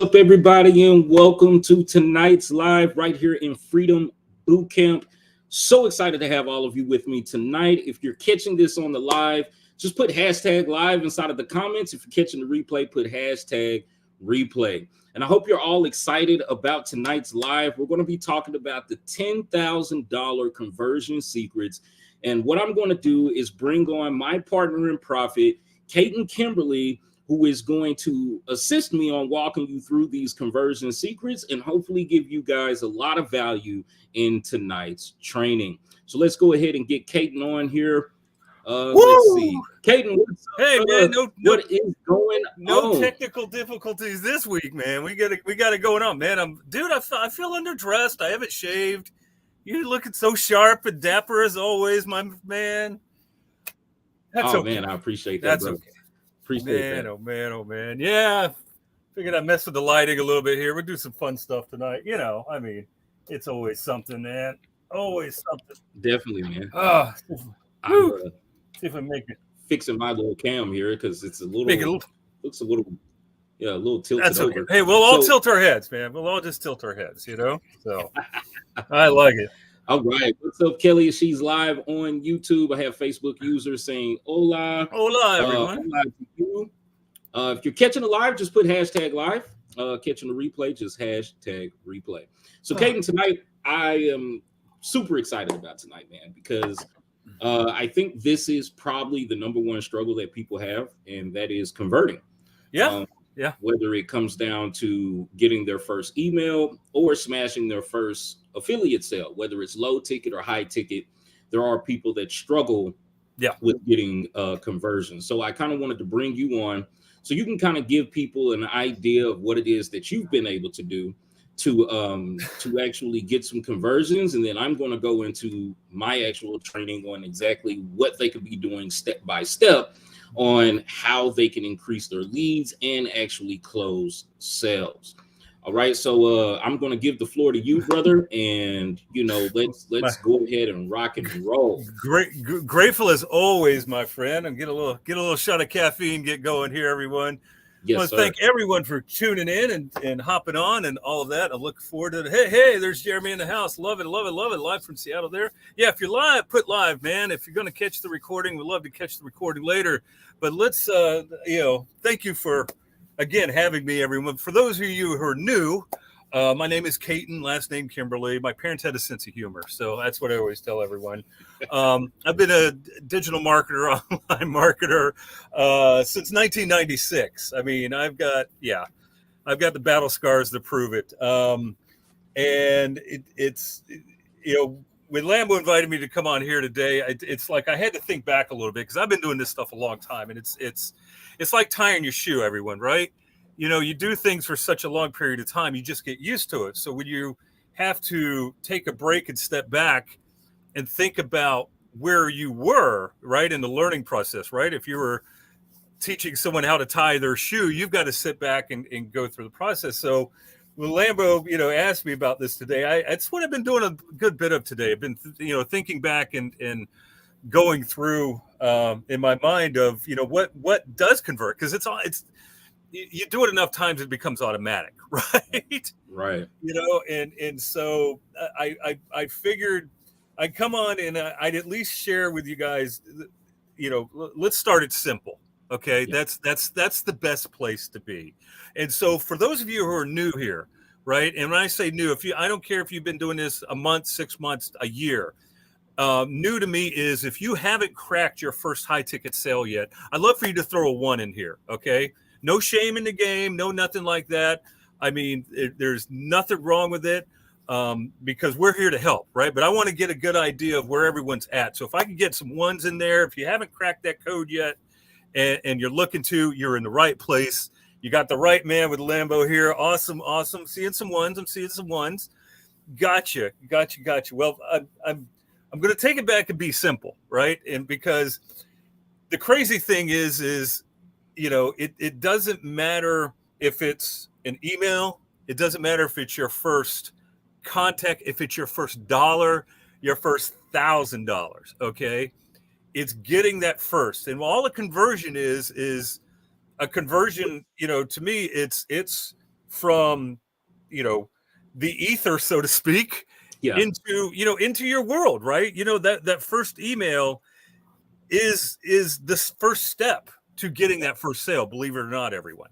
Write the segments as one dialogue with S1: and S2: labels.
S1: Up, everybody, and welcome to tonight's live right here in Freedom Boot Camp. So excited to have all of you with me tonight. If you're catching this on the live, just put hashtag live inside of the comments. If you're catching the replay, put hashtag replay. And I hope you're all excited about tonight's live. We're going to be talking about the $10,000 conversion secrets. And what I'm going to do is bring on my partner in profit, Kayton Kimberly, who is going to assist me on walking you through these conversion secrets and hopefully give you guys a lot of value in tonight's training. So let's go ahead and get Kayton on here. Let's see. Kayton, what's up?
S2: Hey, man,
S1: what is going on?
S2: No technical difficulties this week, man. We got it going on, man. I feel underdressed. I haven't shaved. You're looking so sharp and dapper as always, my man.
S1: That's okay. Man, I appreciate that.
S2: That's
S1: bro.
S2: Okay.
S1: Appreciate that.
S2: Oh man. Yeah. Figured I'd mess with the lighting a little bit here. We'll do some fun stuff tonight. You know, I mean, it's always something, man. Always something.
S1: Definitely, man.
S2: See if I make it.
S1: Fixing my little cam here because it's looks a little tilted.
S2: That's okay.
S1: Over.
S2: Hey, we'll all tilt our heads, man. We'll all just tilt our heads, you know? So I like it.
S1: All right. What's up, Kelly? She's live on YouTube. I have Facebook users saying hola.
S2: Hola, everyone.
S1: Hola to you. If you're catching the live, just put hashtag live. Catching the replay, just hashtag replay. So, Kayton, tonight, I am super excited about tonight, man, because I think this is probably the number one struggle that people have, and that is converting.
S2: Yeah.
S1: Whether it comes down to getting their first email or smashing their first affiliate sale, whether it's low ticket or high ticket, there are people that struggle with getting conversion. So I kind of wanted to bring you on so you can kind of give people an idea of what it is that you've been able to do to actually get some conversions. And then I'm going to go into my actual training on exactly what they could be doing step by step on how they can increase their leads and actually close sales. All right, so I'm going to give the floor to you, brother, and let's go ahead and rock and roll.
S2: Grateful as always, my friend. And get a little shot of caffeine. Get going here, everyone.
S1: Yes,
S2: I want to thank everyone for tuning in and hopping on and all of that. I look forward to it. Hey, there's Jeremy in the house. Love it. Live from Seattle there. Yeah, if you're live, put live, man. If you're going to catch the recording, we'd love to catch the recording later. But let's, thank you for, again, having me, everyone. For those of you who are new, my name is Kayton, last name Kimberly. My parents had a sense of humor, so that's what I always tell everyone. I've been a digital marketer, online marketer since 1996. I mean, I've got the battle scars to prove it. And it's when Lambo invited me to come on here today, it's like I had to think back a little bit because I've been doing this stuff a long time, and it's like tying your shoe, everyone, right? You know, you do things for such a long period of time, you just get used to it. So when you have to take a break and step back and think about where you were, right, in the learning process, right? If you were teaching someone how to tie their shoe, you've got to sit back and go through the process. So when Lambo, asked me about this today, that's what I've been doing a good bit of today. I've been, thinking back and going through in my mind of, what does convert, because it's you do it enough times it becomes automatic, right?
S1: Right.
S2: And so I figured I'd come on and I'd at least share with you guys, let's start it simple. Okay.
S1: Yeah.
S2: That's the best place to be. And so for those of you who are new here, right? And when I say new, I don't care if you've been doing this a month, 6 months, a year. New to me is if you haven't cracked your first high ticket sale yet, I'd love for you to throw a 1 in here. Okay. No shame in the game. No, nothing like that. I mean, there's nothing wrong with it, because we're here to help, right? But I want to get a good idea of where everyone's at. So if I can get some 1s in there, if you haven't cracked that code yet and you're looking to, you're in the right place. You got the right man with Lambo here. Awesome. Seeing some 1s. I'm seeing some 1s. Gotcha. Well, I'm going to take it back and be simple, right? And because the crazy thing is, it doesn't matter if it's an email. It doesn't matter if it's your first contact, if it's your first dollar, your first $1,000. Okay. It's getting that first. And all a conversion is a conversion, to me, it's from, the ether, so to speak,
S1: Yeah.
S2: into your world, right? That first email is this first step to getting that first sale, believe it or not, everyone.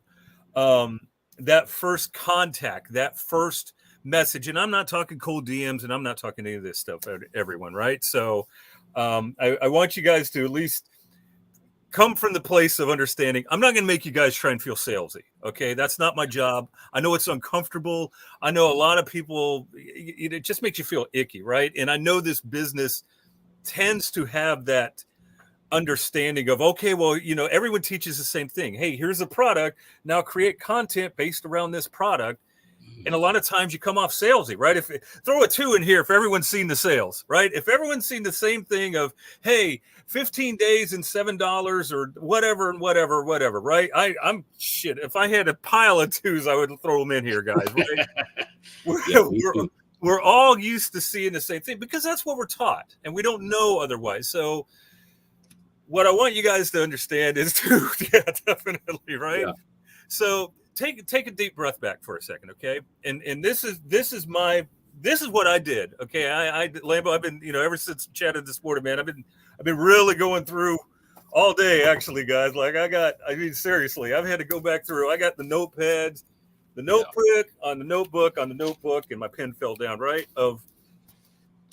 S2: That first contact, that first message, and I'm not talking cold DMs, and I'm not talking any of this stuff, everyone, right? So I want you guys to at least come from the place of understanding. I'm not going to make you guys try and feel salesy. Okay. That's not my job. I know it's uncomfortable. I know a lot of people, it just makes you feel icky. Right. And I know this business tends to have that understanding of, okay, well, everyone teaches the same thing. Hey, here's a product. Now create content based around this product. And a lot of times you come off salesy, right? Throw a 2 in here if everyone's seen the sales, right? If everyone's seen the same thing of, hey, 15 days and $7 or whatever and whatever, right? I'm shit. If I had a pile of 2s, I would throw them in here, guys. Right? We're all used to seeing the same thing because that's what we're taught, and we don't know otherwise. So what I want you guys to understand is yeah, definitely, right? Yeah. So take a deep breath back for a second, okay? And this is what I did, okay? I Lambo, I've been, ever since chatted this morning, man, I've been really going through all day, actually, guys. Like seriously, I've had to go back through. I got the notepads, the notebook on the notebook, and my pen fell down, right? Of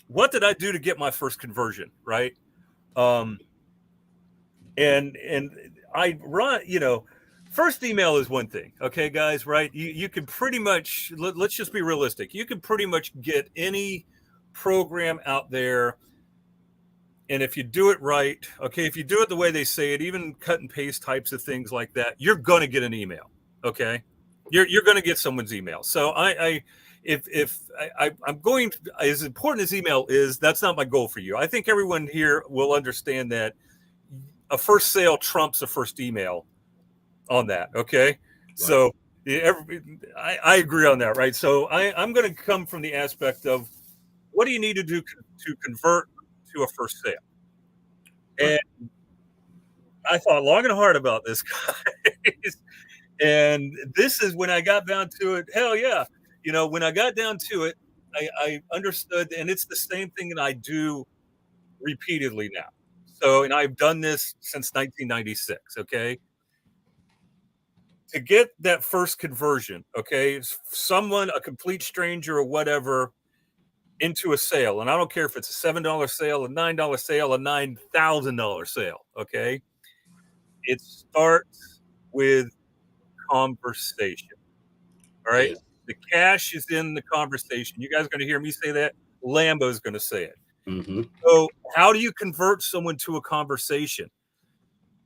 S2: what did I do to get my first conversion, right? And I run, first email is one thing, okay, guys, right? You can pretty much, let's just be realistic. You can pretty much get any program out there. And if you do it right, okay, if you do it the way they say it, even cut and paste types of things like that, you're going to get an email, okay? You're going to get someone's email. So I'm going to, as important as email is, that's not my goal for you. I think everyone here will understand that a first sale trumps a first email on that. Okay. Right. So I agree on that. Right. So I'm going to come from the aspect of what do you need to do to convert to a first sale? Right. And I thought long and hard about this, guys. And this is when I got down to it. Hell yeah. When I got down to it, I understood, and it's the same thing that I do repeatedly now. So, and I've done this since 1996. Okay. To get that first conversion, okay, someone, a complete stranger or whatever, into a sale, and I don't care if it's a $7 sale, a $9 sale, a $9,000 sale, okay, it starts with conversation. All right, yeah. The cash is in the conversation. You guys are going to hear me say that. Lambo's going to say it. Mm-hmm. So, how do you convert someone to a conversation?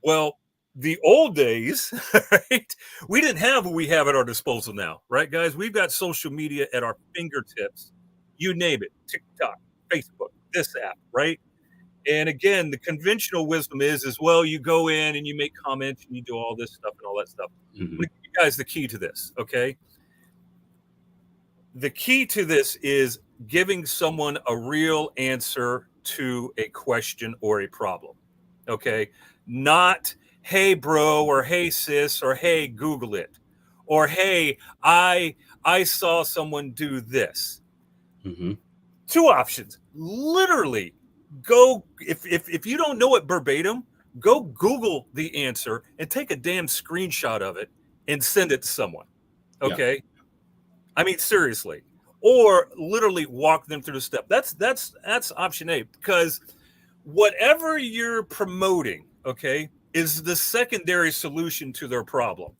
S2: Well, the old days, right? We didn't have what we have at our disposal now, right, guys? We've got social media at our fingertips. You name it, TikTok, Facebook, this app, right? And again, the conventional wisdom is well, you go in and you make comments and you do all this stuff and all that stuff. Mm-hmm. But you guys, the key to this, okay? The key to this is giving someone a real answer to a question or a problem. Okay. Not, hey, bro, or hey, sis, or hey, Google it, or hey, I saw someone do this.
S1: Mm-hmm.
S2: Two options. Literally, go if you don't know it verbatim, go Google the answer and take a damn screenshot of it and send it to someone. Okay. Yeah. I mean, seriously. Or literally walk them through the step. That's option A, because whatever you're promoting, okay, is the secondary solution to their problem.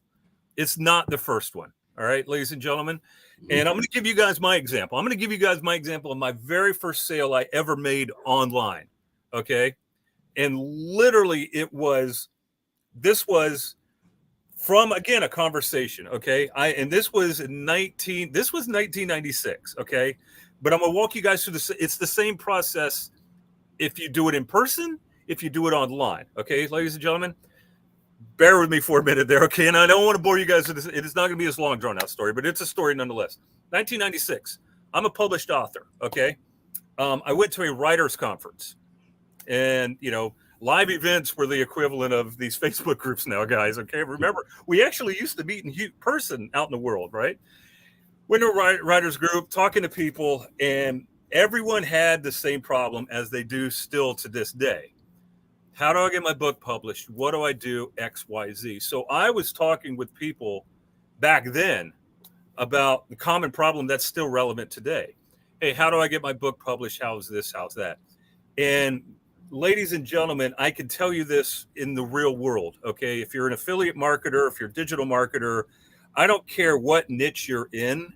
S2: It's not the first one. All right, ladies and gentlemen. And I'm going to give you guys my example. I'm going to give you guys my example of my very first sale I ever made online. Okay. And literally this was from, again, a conversation. Okay. This was 1996. Okay. But I'm going to walk you guys through this. It's the same process if you do it in person, if you do it online. Okay, ladies and gentlemen, bear with me for a minute there. Okay. And I don't want to bore you guys with this. It is not going to be this long drawn out story, but it's a story nonetheless. 1996. I'm a published author. Okay. I went to a writers conference, and, live events were the equivalent of these Facebook groups now, guys. Okay. Remember, we actually used to meet in person out in the world, right? Went to a writers group, talking to people, and everyone had the same problem as they do still to this day. How do I get my book published? What do I do? X, Y, Z. So I was talking with people back then about the common problem that's still relevant today. Hey, how do I get my book published? How's this? How's that? And ladies and gentlemen, I can tell you this in the real world. Okay. If you're an affiliate marketer, if you're a digital marketer, I don't care what niche you're in,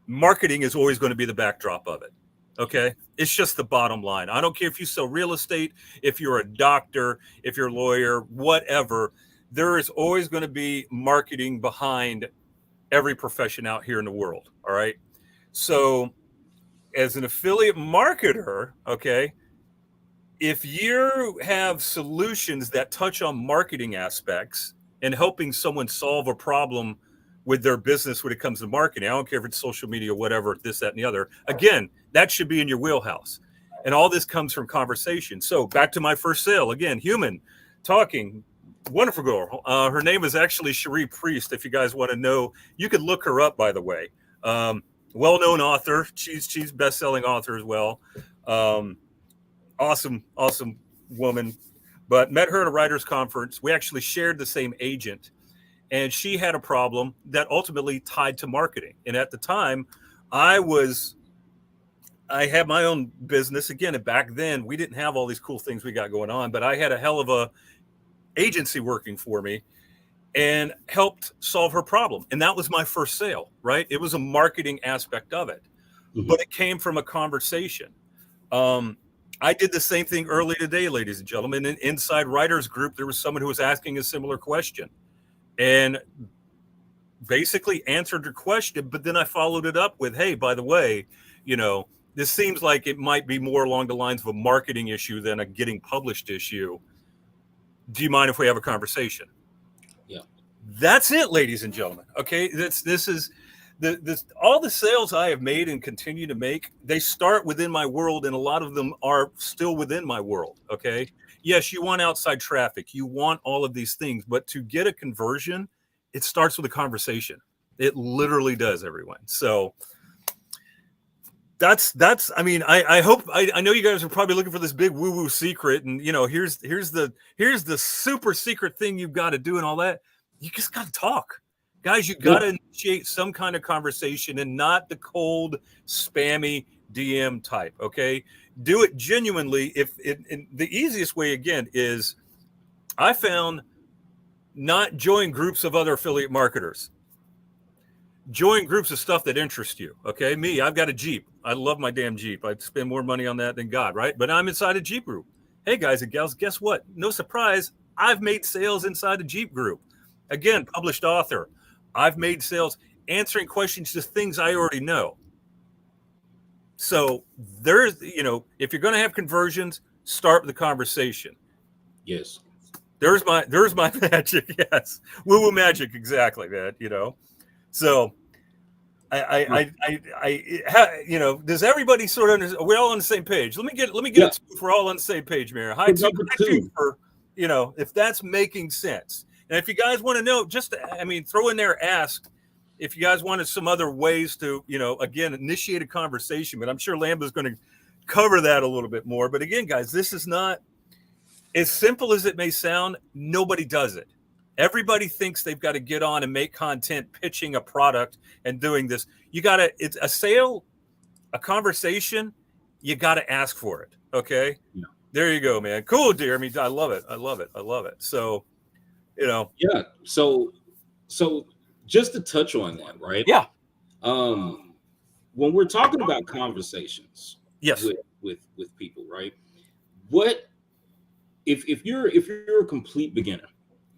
S2: marketing is always going to be the backdrop of it. Okay. It's just the bottom line. I don't care if you sell real estate, if you're a doctor, if you're a lawyer, whatever, there is always going to be marketing behind every profession out here in the world. All right. So as an affiliate marketer, okay, if you have solutions that touch on marketing aspects and helping someone solve a problem with their business when it comes to marketing, I don't care if it's social media, whatever, this, that, and the other, again, that should be in your wheelhouse. And all this comes from conversation. So back to my first sale, again, human talking, wonderful girl. Her name is actually Cherie Priest. If you guys want to know, you can look her up, by the way. Well-known author. She's best-selling author as well. Awesome woman. But met her at a writers conference. We actually shared the same agent, and she had a problem that ultimately tied to marketing. And at the time, I had my own business again. And back then we didn't have all these cool things we got going on, but I had a hell of a agency working for me and helped solve her problem. And that was my first sale, right? It was a marketing aspect of it, but it came from a conversation. I did the same thing early today, ladies and gentlemen. In inside writers group, there was someone who was asking a similar question and basically answered her question. But then I followed it up with, hey, by the way, this seems like it might be more along the lines of a marketing issue than a getting published issue. Do you mind if we have a conversation?
S1: Yeah.
S2: That's it, ladies and gentlemen. Okay. This is all the sales I have made and continue to make, they start within my world, and a lot of them are still within my world. Okay. Yes, you want outside traffic, you want all of these things, but to get a conversion, it starts with a conversation. It literally does, everyone. So I mean, I hope, I know you guys are probably looking for this big woo-woo secret, and here's the super secret thing you've got to do and all that. You just got to talk. Guys, you got to initiate some kind of conversation, and not the cold, spammy DM type, okay? Do it genuinely. And the easiest way, again, is I found not join groups of other affiliate marketers. Join groups of stuff that interests you, okay? Me, I've got a Jeep. I love my damn Jeep. I'd spend more money on that than God, right? But I'm inside a Jeep group. Hey, guys and gals, guess what? No surprise, I've made sales inside a Jeep group. Again, published author. I've made sales answering questions to things I already know. So there's, if you're going to have conversions, start the conversation.
S1: Yes.
S2: There's my magic. Yes. Woo-woo magic. Exactly that, So does everybody sort of understand? Are we all on the same page? Let me get
S1: Yeah.
S2: it if we're all on the same page, Mayor.
S1: For number two.
S2: For, if that's making sense. And if you guys want to know, throw in there, ask if you guys wanted some other ways to, again, initiate a conversation. But I'm sure Lamba's going to cover that a little bit more. But again, guys, this is not as simple as it may sound. Nobody does it. Everybody thinks they've got to get on and make content, pitching a product and doing this. It's a sale, a conversation. You got to ask for it. Okay.
S1: Yeah.
S2: There you go, man. Cool, dear. I love it. So,
S1: Yeah. So just to touch on that, right?
S2: Yeah.
S1: When we're talking about conversations,
S2: yes,
S1: with people, right? What if you're a complete beginner?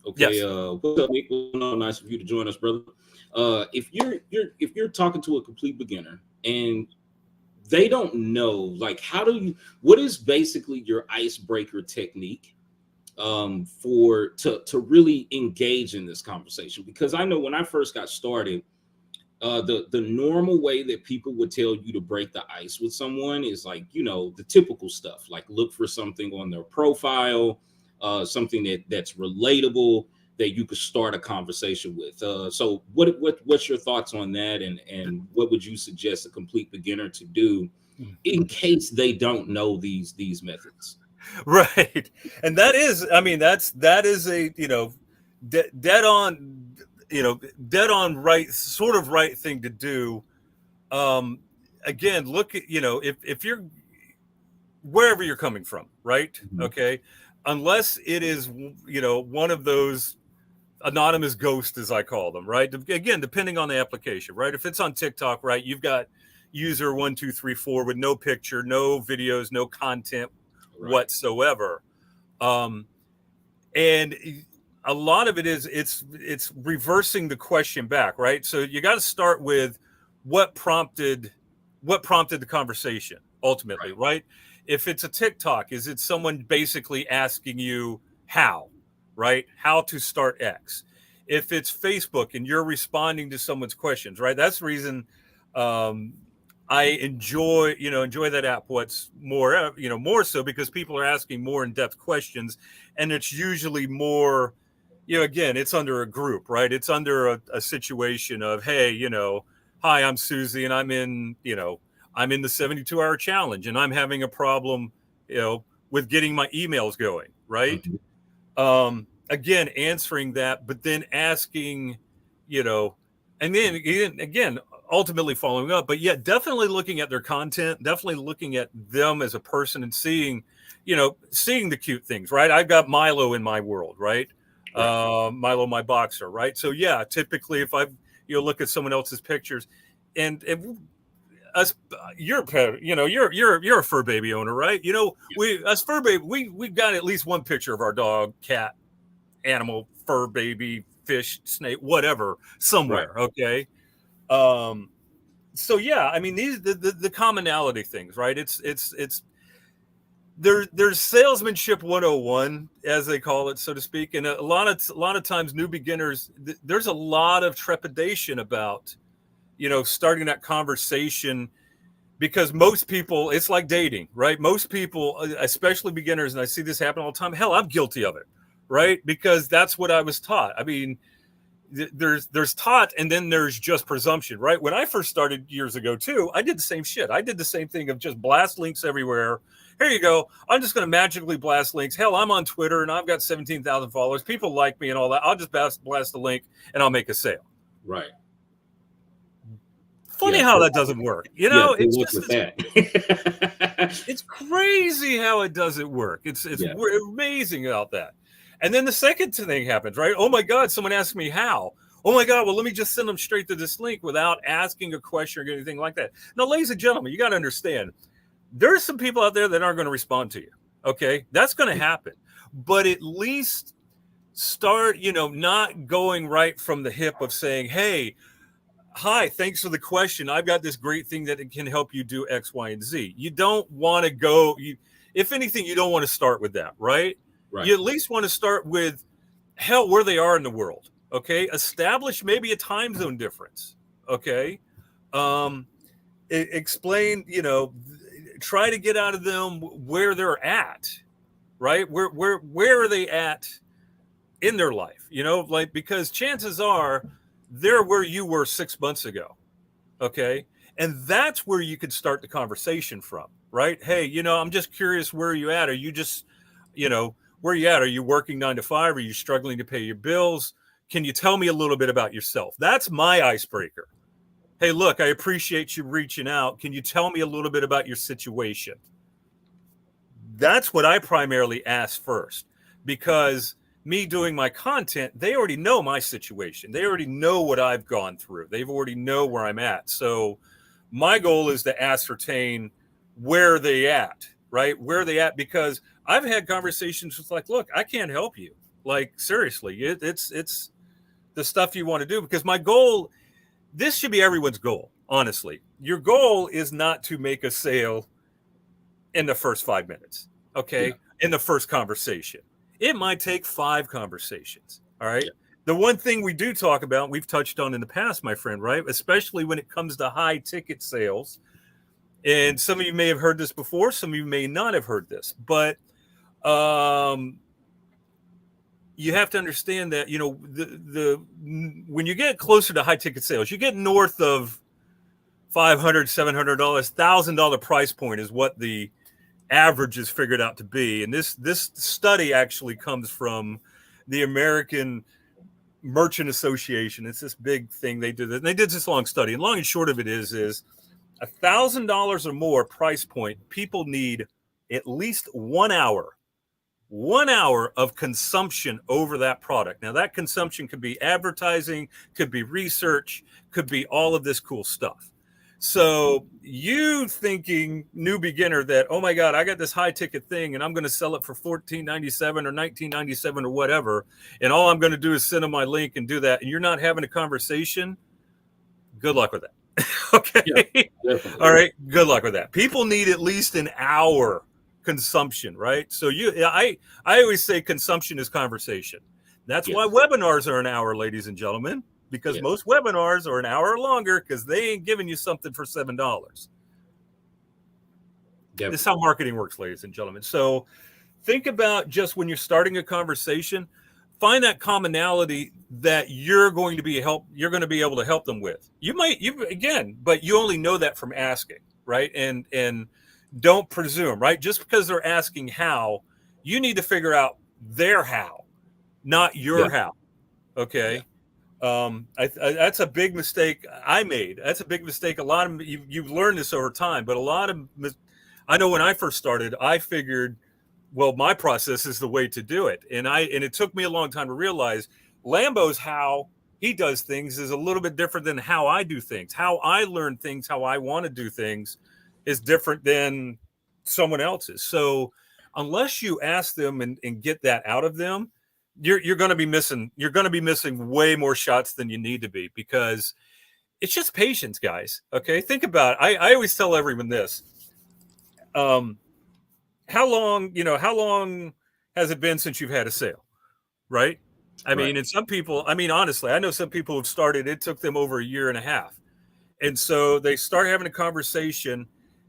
S1: Okay,
S2: yes.
S1: What's up, Nick? Well, nice of you to join us, brother. If you're talking to a complete beginner and they don't know, like, what is basically your icebreaker technique to really engage in this conversation? Because I know when I first got started, the normal way that people would tell you to break the ice with someone is like, the typical stuff, like look for something on their profile, something that's relatable that you could start a conversation with. So what's your thoughts on that? And what would you suggest a complete beginner to do in case they don't know these methods?
S2: Right. And that is a, dead on right thing to do. Again, look at, if you're wherever you're coming from, right? Mm-hmm. Okay. Unless it is, one of those anonymous ghosts, as I call them, right? Again, depending on the application, right? If it's on TikTok, right, you've got user 1234 with no picture, no videos, no content whatsoever. And a lot of it is it's reversing the question back, right? So you got to start with what prompted the conversation ultimately, right? If it's a TikTok, is it someone basically asking you how, right? How to start X? If it's Facebook and you're responding to someone's questions, right? That's the reason I enjoy that app. What's more, more so because people are asking more in-depth questions, and it's usually more, again, it's under a group, right? It's under a situation of, hey, hi, I'm Susie, and I'm in the 72-hour challenge, and I'm having a problem, with getting my emails going, right? Mm-hmm. Again, answering that, but then asking, and then again, ultimately following up, but yet definitely looking at their content, definitely looking at them as a person and seeing the cute things, right? I've got Milo in my world, right? Milo, my boxer, right? So yeah, typically if I look at someone else's pictures, and us, you're a fur baby owner, right? We've got at least one picture of our dog, cat, animal, fur baby, fish, snake, whatever, somewhere. Right. Okay. So yeah, these the commonality things, right? There's salesmanship 101, as they call it, so to speak, and a lot of times new beginners, there's a lot of trepidation about starting that conversation, because most people, it's like dating, right? Most people, especially beginners, and I see this happen all the time. Hell, I'm guilty of it, right? Because that's what I was taught. There's taught, and then there's just presumption, right? When I first started years ago too, I did the same shit. I did the same thing of just blast links everywhere. Here you go. I'm just going to magically blast links. Hell, I'm on Twitter and I've got 17,000 followers. People like me and all that. I'll just blast the link and I'll make a sale.
S1: Right.
S2: Funny how that doesn't work. It's just
S1: that.
S2: It's crazy how it doesn't work. It's amazing about that. And then the second thing happens, right? Oh my God, someone asked me how. Oh my God, well, let me just send them straight to this link without asking a question or anything like that. Now, ladies and gentlemen, you got to understand, there's some people out there that aren't going to respond to you. Okay, that's going to happen. But at least start, not going right from the hip of saying, hey, hi, thanks for the question. I've got this great thing that can help you do X, Y, and Z. You don't want to go, if anything, you don't want to start with that, right? Right. You at least want to start with, hell, where they are in the world, okay? Establish maybe a time zone difference, okay? Explain, try to get out of them where they're at, right? Where are they at in their life? Because chances are they're where you were 6 months ago. Okay. And that's where you could start the conversation from, right? Hey, I'm just curious, where are you at? Are you just, where are you at? Are you working 9 to 5? Are you struggling to pay your bills? Can you tell me a little bit about yourself? That's my icebreaker. Hey, look, I appreciate you reaching out. Can you tell me a little bit about your situation? That's what I primarily ask first, because me doing my content, they already know my situation. They already know what I've gone through. They've already know where I'm at. So my goal is to ascertain where they at, right? Where they at, because I've had conversations with like, look, I can't help you. Like, seriously, it's the stuff you want to do, because my goal, this should be everyone's goal, honestly. Your goal is not to make a sale in the first 5 minutes, okay? Yeah. In the first conversation. It might take 5 conversations, all right? Yeah. The one thing we do talk about, we've touched on in the past, my friend, right? Especially when it comes to high ticket sales. And some of you may have heard this before, some of you may not have heard this, but you have to understand that, when you get closer to high ticket sales, you get north of $500, $700, $1,000 price point is what the average is figured out to be. And this study actually comes from the American Merchant Association. It's this big thing they did. And they did this long study. And long and short of it is $1,000 or more price point, people need at least 1 hour of consumption over that product. Now, that consumption could be advertising, could be research, could be all of this cool stuff. So you thinking, new beginner, that, oh my God, I got this high ticket thing and I'm going to sell it for $14.97 or $19.97 or whatever, and all I'm going to do is send them my link and do that, and you're not having a conversation, good luck with that. Okay. Yeah, all right. Good luck with that. People need at least an hour consumption, right? So I always say consumption is conversation. That's why webinars are an hour, ladies and gentlemen, because most webinars are an hour or longer, because they ain't giving you something for $7. This is how marketing works, ladies and gentlemen. So think about, just when you're starting a conversation, find that commonality that you're going to be able to help them with. But you only know that from asking, right? And don't presume, right? Just because they're asking how, you need to figure out their how, not your how. Okay. That's a big mistake I made. That's a big mistake. A lot of you've learned this over time, but I know when I first started, I figured, well, my process is the way to do it. And it took me a long time to realize Lambo's how he does things is a little bit different than how I do things. How I learn things, how I want to do things, is different than someone else's. So unless you ask them and get that out of them, you're going to be missing way more shots than you need to be, because it's just patience, guys. Okay. Think about it. I always tell everyone this. How long has it been since you've had a sale? Right. I mean, and some people, honestly, I know some people have started, it took them over 1.5 years. And so they start having a conversation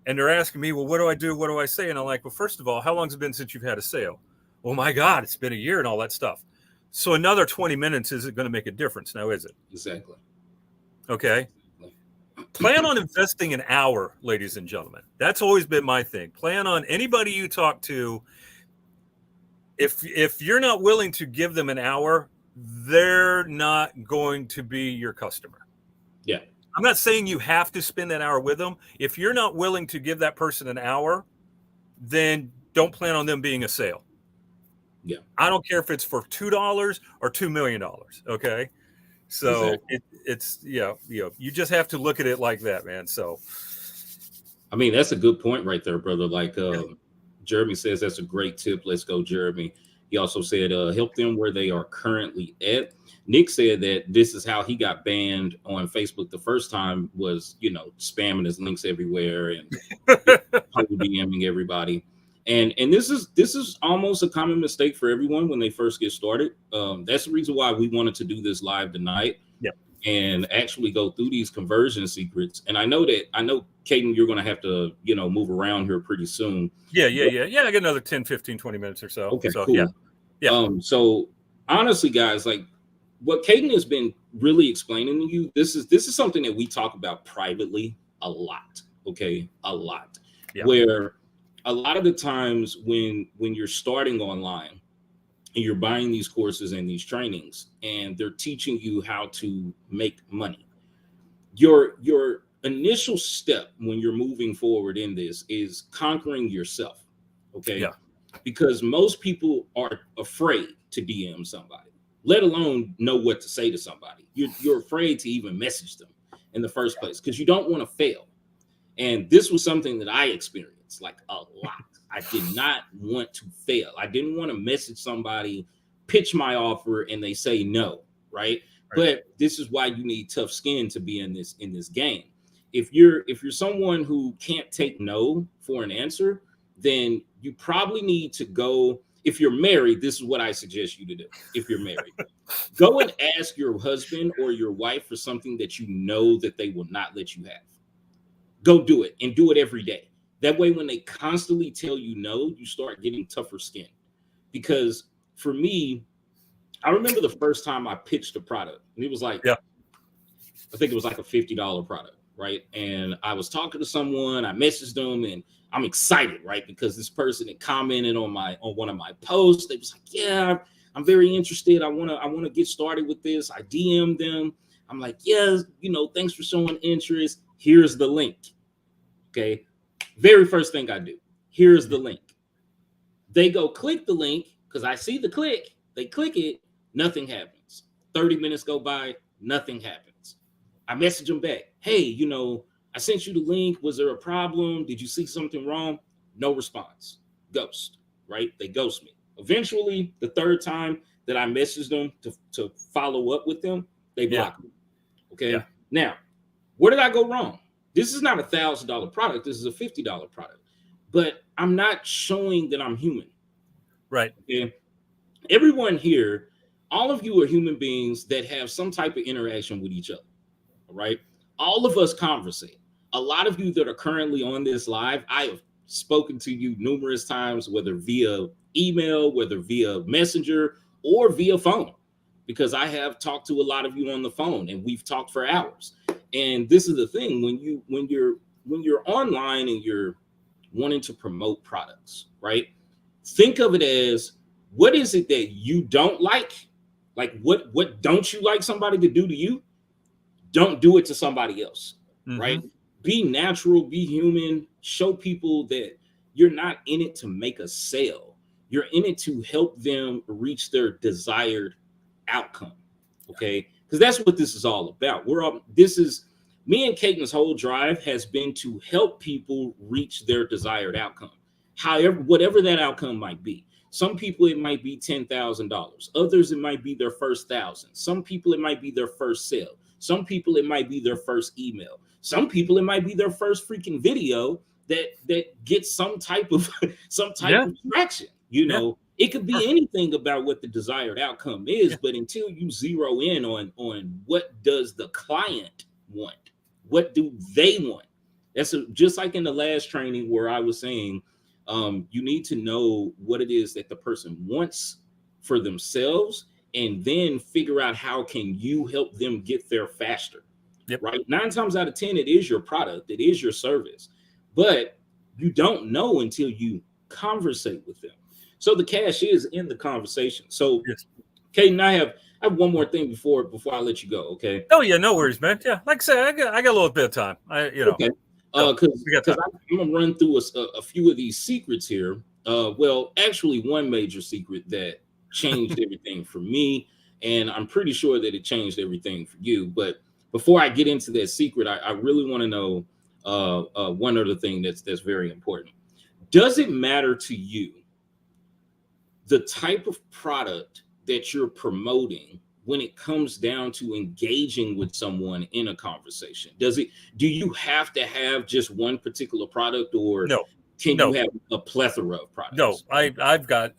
S2: and they're asking me, well, what do I do? What do I say? And I'm like, well, first of all, how long has it been since you've had a sale? Oh my God, it's been 1 year and all that stuff. So another 20 minutes isn't going to make a difference now, is it?
S1: Exactly.
S2: Okay. Plan on investing an hour, ladies and gentlemen. That's always been my thing. Plan on anybody you talk to. If you're not willing to give them an hour, they're not going to be your customer.
S1: Yeah.
S2: I'm not saying you have to spend an hour with them. If you're not willing to give that person an hour, then don't plan on them being a sale.
S1: Yeah.
S2: I don't care if it's for $2 or $2 million. Okay. So you just have to look at it like that, man. So,
S1: that's a good point right there, brother. Like Jeremy says, that's a great tip. Let's go, Jeremy. He also said, help them where they are currently at. Nick said that this is how he got banned on Facebook the first time, was, spamming his links everywhere and DMing everybody. And this is almost a common mistake for everyone when they first get started. That's the reason why we wanted to do this live tonight.
S2: Yeah.
S1: and actually go through these conversion secrets. And I know Kayton, you're going to have to, move around here pretty soon.
S2: Yeah. I got another 10, 15, 20 minutes or so.
S1: Okay,
S2: so
S1: cool.
S2: Yeah.
S1: So honestly, guys, like what Kayton has been really explaining to you, this is something that we talk about privately a lot. Okay, a lot.
S2: Yeah.
S1: Where a lot of the times when you're starting online and you're buying these courses and these trainings and they're teaching you how to make money, your initial step when you're moving forward in this is conquering yourself. Okay.
S2: Yeah.
S1: Because most people are afraid to DM somebody, let alone know what to say to somebody. You're afraid to even message them in the first place because you don't want to fail. And this was something that I experienced like a lot. I did not want to fail. I didn't want to message somebody, pitch my offer, and they say no, right? But this is why you need tough skin to be in this game. If you're someone who can't take no for an answer, then you probably need to go. If you're married, this is what I suggest you to do. If you're married, go and ask your husband or your wife for something that you know that they will not let you have. Go do it and do it every day. That way, when they constantly tell you no, you start getting tougher skin. Because for me, I remember the first time I pitched a product, and it was like, I think it was like a $50 product, right? And I was talking to someone, I messaged them, and I'm excited, right? Because this person had commented on one of my posts. They was like, yeah, I'm very interested. I wanna get started with this. I DM'd them. I'm like, yeah, thanks for showing interest. Here's the link. Okay. Very first thing I do, here's the link. They go click the link because I see the click. They click it, nothing happens. 30 minutes go by, nothing happens. I message them back. Hey, I sent you the link. Was there a problem? Did you see something wrong? No response. Ghost, right? They ghost me. Eventually, the third time that I messaged them to follow up with them, they block me. Okay. Yeah. Now, where did I go wrong? This is not $1,000 product. This is a $50 product, but I'm not showing that I'm human.
S2: Right.
S1: Okay? Everyone here, all of you are human beings that have some type of interaction with each other. All right. All of us conversate. A lot of you that are currently on this live, I have spoken to you numerous times, whether via email, whether via messenger, or via phone, because I have talked to a lot of you on the phone and we've talked for hours. And this is the thing, when you're online and you're wanting to promote products, right? Think of it as, what is it that you don't like? Like what don't you like somebody to do to you? Don't do it to somebody else, right? Be natural, be human, show people that you're not in it to make a sale. You're in it to help them reach their desired outcome. Okay. Because that's what this is all about. Me and Kayton's whole drive has been to help people reach their desired outcome. However, whatever that outcome might be. Some people, it might be $10,000. Others, it might be their first 1,000. Some people, it might be their first sale. Some people, it might be their first email. Some people, it might be their first freaking video that gets some type of traction. It could be anything about what the desired outcome is, but until you zero in on what does the client want, what do they want? That's just like in the last training where I was saying, you need to know what it is that the person wants for themselves, and then figure out how can you help them get there faster. Right? 9 times out of 10, it is your product, it is your service, but you don't know until you conversate with them. So the cash is in the conversation. So, Kayton, I have one more thing before I let you go. Okay.
S2: Oh yeah, no worries, man. Yeah, like I said, I got a little bit of time.
S1: Okay. Because I'm gonna run through a few of these secrets here. Well, actually, one major secret that changed everything for me, and I'm pretty sure that it changed everything for you. But before I get into that secret, I really want to know one other thing that's very important. Does it matter to you the type of product that you're promoting when it comes down to engaging with someone in a conversation? Do you have to have just one particular product, or can you have a plethora of products?
S2: No, I've got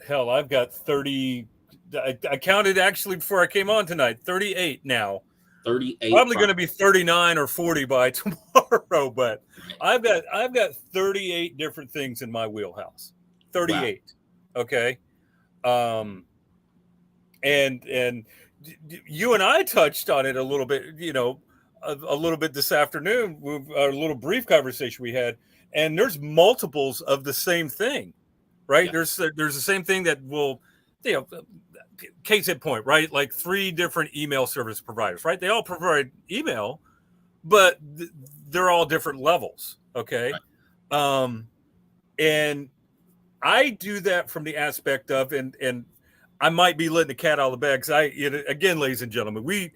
S2: 30. I counted actually before I came on tonight, 38 now.
S1: 38.
S2: Probably going to be 39 or 40 by tomorrow, but I've got 38 different things in my wheelhouse. 38. Wow. Okay. And you and I touched on it a little bit, a little bit this afternoon with a little brief conversation we had, and there's multiples of the same thing, right? Yeah. There's the same thing that will, case in point, right? Like 3 different email service providers, right? They all provide email, but they're all different levels. Okay. Right. And I do that from the aspect of, and I might be letting the cat out of the bag. Cause again, ladies and gentlemen, we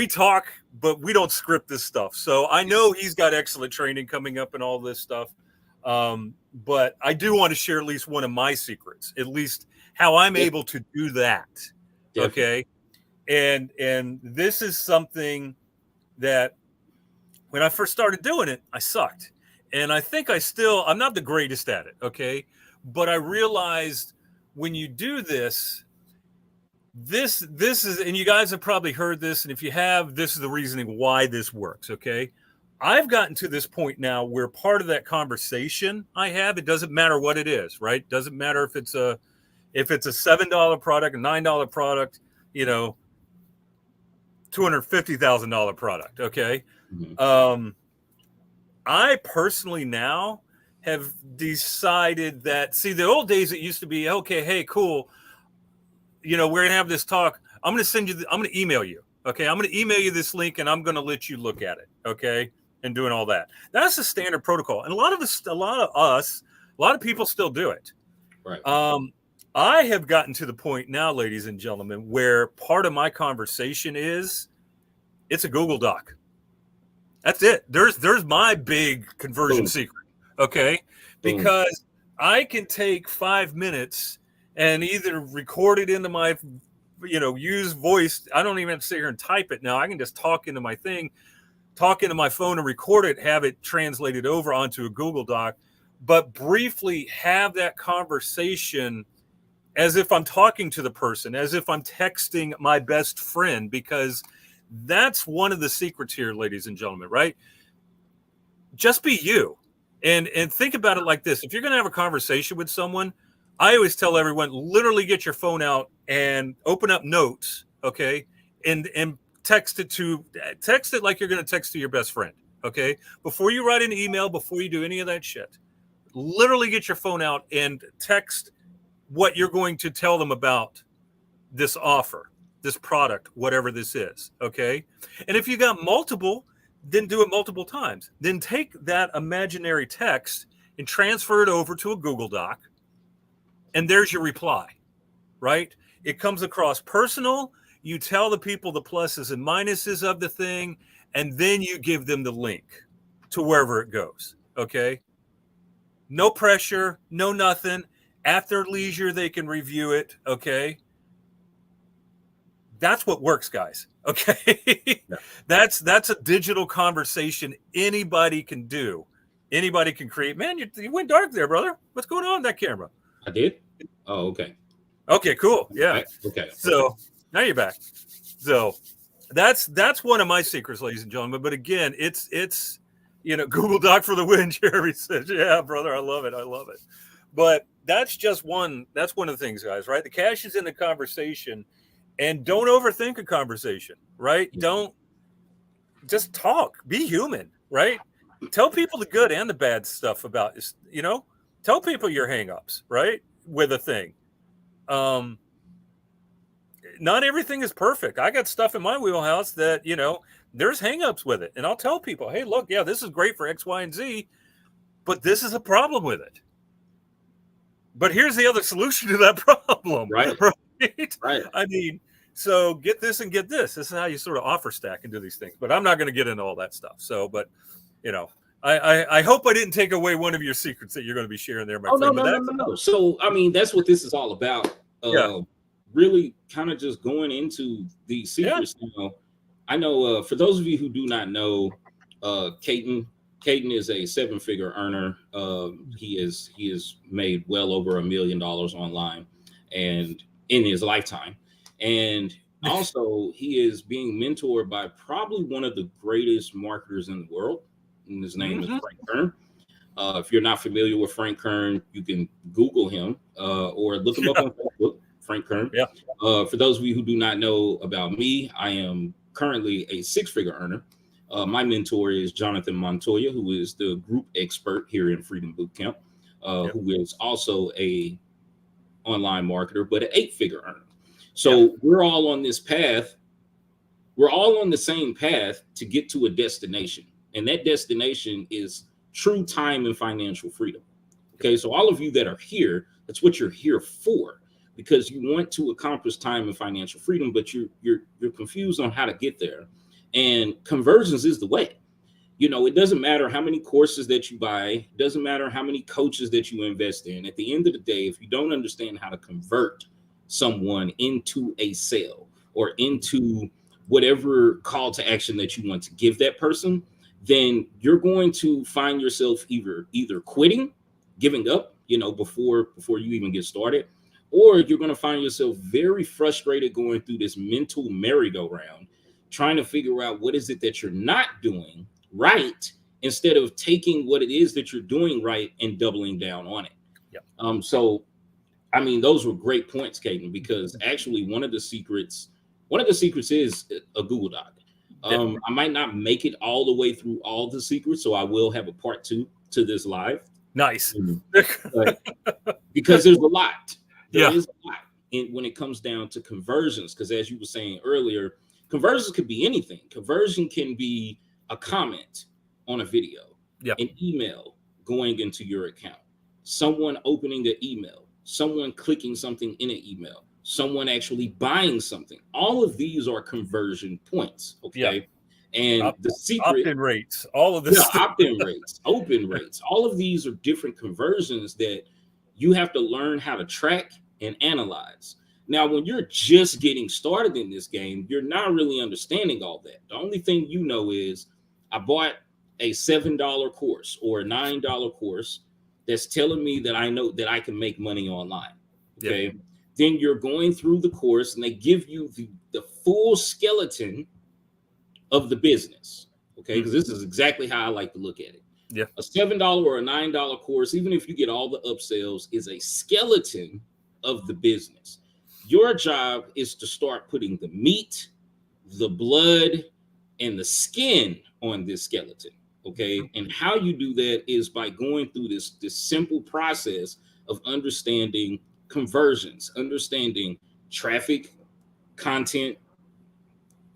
S2: talk, but we don't script this stuff. So I know he's got excellent training coming up and all this stuff. But I do want to share at least one of my secrets, at least how I'm able to do that. Definitely. Okay. And this is something that when I first started doing it, I sucked. And I think I'm not the greatest at it. Okay. But I realized when you do this is, and you guys have probably heard this. And if you have, this is the reasoning why this works. Okay. I've gotten to this point now where part of that conversation I have, it doesn't matter what it is, right? Doesn't matter if it's a $7 product, a $9 product, $250,000 product. Okay. Mm-hmm. I personally now have decided that, see, the old days, it used to be, okay, hey, cool. We're going to have this talk. I'm going to email you. Okay. I'm going to email you this link and I'm going to let you look at it. Okay. And doing all that. That's the standard protocol. And a lot of people still do it. Right. I have gotten to the point now, ladies and gentlemen, where part of my conversation is it's a Google Doc. That's it. There's my big conversion secret. Okay. Because I can take 5 minutes and either record it into my, use voice. I don't even have to sit here and type it now. I can just talk into my thing, talk into my phone and record it, have it translated over onto a Google Doc, but briefly have that conversation as if I'm talking to the person, as if I'm texting my best friend, because that's one of the secrets here, ladies and gentlemen, right? Just be you. And think about it like this. If you're going to have a conversation with someone, I always tell everyone, literally get your phone out and open up notes, okay? And text it like you're going to text to your best friend, okay? Before you write an email, before you do any of that shit, literally get your phone out and text what you're going to tell them about this offer, this product, whatever this is, okay? And if you got multiple, then do it multiple times. Then take that imaginary text and transfer it over to a Google Doc, and there's your reply, right? It comes across personal. You tell the people the pluses and minuses of the thing, and then you give them the link to wherever it goes, okay? No pressure, no nothing. At their leisure, they can review it, okay? That's what works, guys, okay? Yeah. That's a digital conversation anybody can do. Anybody can create. Man, you went dark there, brother. What's going on with that camera?
S1: I did? Oh, okay.
S2: Okay, cool. Yeah.
S1: Right. Okay.
S2: So now you're back. So that's one of my secrets, ladies and gentlemen. But again, it's Google Doc for the win, Jeremy says. Yeah, brother, I love it. But that's one of the things, guys, right? The cash is in the conversation, and don't overthink a conversation, right? Yeah. Don't just talk, be human, right? Tell people the good and the bad stuff about, tell people your hangups, right? With a thing. Not everything is perfect. I got stuff in my wheelhouse that, there's hangups with it. And I'll tell people, hey, look, yeah, this is great for X, Y, and Z, but this is a problem with it. But here's the other solution to that problem.
S1: Right. Right.
S2: I mean, so get this and get this. This is how you sort of offer stack and do these things. But I'm not going to get into all that stuff. So, but, I hope I didn't take away one of your secrets that you're going to be sharing there, my friend.
S1: No. So, I mean, that's what this is all about. Really kind of just going into the secrets. Yeah. I know for those of you who do not know, Kayton is a 7-figure earner. He has made well over $1 million online and in his lifetime. And Also, he is being mentored by probably one of the greatest marketers in the world, and his name is Frank Kern. If you're not familiar with Frank Kern, you can Google him or look him up on Facebook, Frank Kern.
S2: Yeah.
S1: For those of you who do not know about me, I am currently a six-figure earner. My mentor is Jonathan Montoya, who is the group expert here in Freedom Bootcamp, who is also a online marketer, but an eight-figure earner. So we're all on this path. We're all on the same path to get to a destination. And that destination is true time and financial freedom. Okay. So all of you that are here, that's what you're here for, because you want to accomplish time and financial freedom, but you're confused on how to get there. And conversions is the way. You know, it doesn't matter how many courses that you buy, it doesn't matter how many coaches that you invest in. At the end of the day, if you don't understand how to convert someone into a sale or into whatever call to action that you want to give that person, then you're going to find yourself either quitting, giving up, you know, before you even get started, or you're going to find yourself very frustrated going through this mental merry-go-round, trying to figure out what is it that you're not doing right, instead of taking what it is that you're doing right and doubling down on it.
S2: Yep.
S1: So I mean, those were great points, Kayton, because actually one of the secrets is a Google Doc. I might not make it all the way through all the secrets, so I will have a part 2 to this live.
S2: Nice.
S1: But because there's a lot. There is a lot when it comes down to conversions, because as you were saying earlier, conversions could be anything. Conversion can be a comment on a video, an email going into your account, someone opening an email, someone clicking something in an email, someone actually buying something. All of these are conversion points. Okay. And the secret
S2: opt-in rates, all of this.
S1: Opt-in rates, open rates, all of these are different conversions that you have to learn how to track and analyze. Now, when you're just getting started in this game, you're not really understanding all that. The only thing you know is I bought a $7 course or a $9 course that's telling me that I know that I can make money online. Okay. Then you're going through the course and they give you the full skeleton of the business. Okay. Because this is exactly how I like to look at it.
S2: Yeah.
S1: A $7 or a $9 course, even if you get all the upsells, is a skeleton of the business. Your job is to start putting the meat, the blood, and the skin on this skeleton. Okay. And how you do that is by going through this simple process of understanding conversions, understanding traffic, content,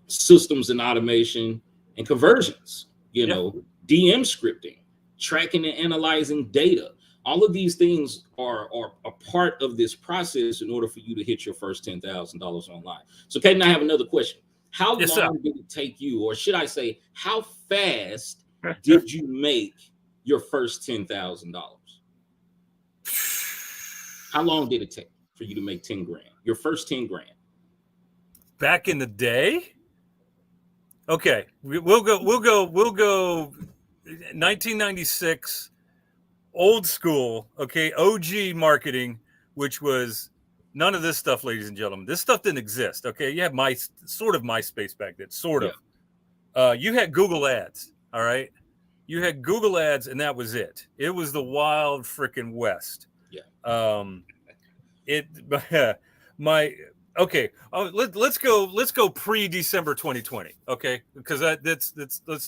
S1: systems and automation, and conversions, you know, DM scripting, tracking and analyzing data. All of these things are a part of this process in order for you to hit your first $10,000 online. So, Kayton, I have another question. How long did it take you, or should I say, how fast did you make your first $10,000? How long did it take for you to make 10 grand? Your first 10 grand?
S2: Back in the day? Okay, we'll go 1996, old school, okay, OG marketing, which was none of this stuff, ladies and gentlemen. This stuff didn't exist, okay? You had MySpace back then, sort of. You had Google Ads, all right? You had Google Ads, and that was it. It was the wild freaking West. Okay. Let's go pre-December 2020. Okay, because let's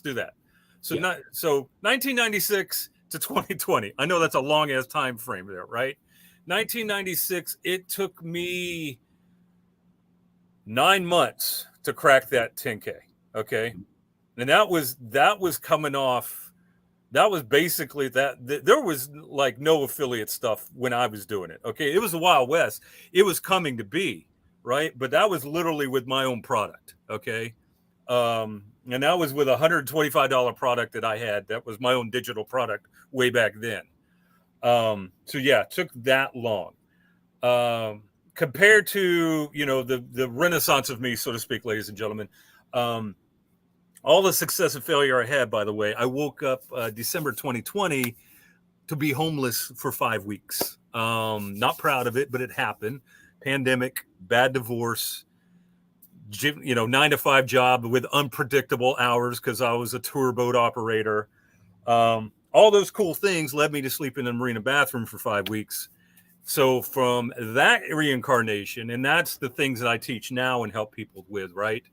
S2: do that. So 1996 to 2020. I know that's a long ass time frame there, right? 1996. It took me 9 months to crack that 10K. Okay, and that was coming off. That was basically that. There was like no affiliate stuff when I was doing it. Okay, it was the Wild West. It was coming to be. Right. But that was literally with my own product. Okay. And that was with a $125 product that I had. That was my own digital product way back then. So yeah, it took that long. Compared to, you know, the renaissance of me, so to speak, ladies and gentlemen. All the success and failure I had, by the way, I woke up December 2020 to be homeless for 5 weeks. Not proud of it, but it happened. Pandemic, bad divorce, 9 to 5 job with unpredictable hours because I was a tour boat operator. All those cool things led me to sleep in a marina bathroom for 5 weeks. So from that reincarnation, and that's the things that I teach now and help people with, right?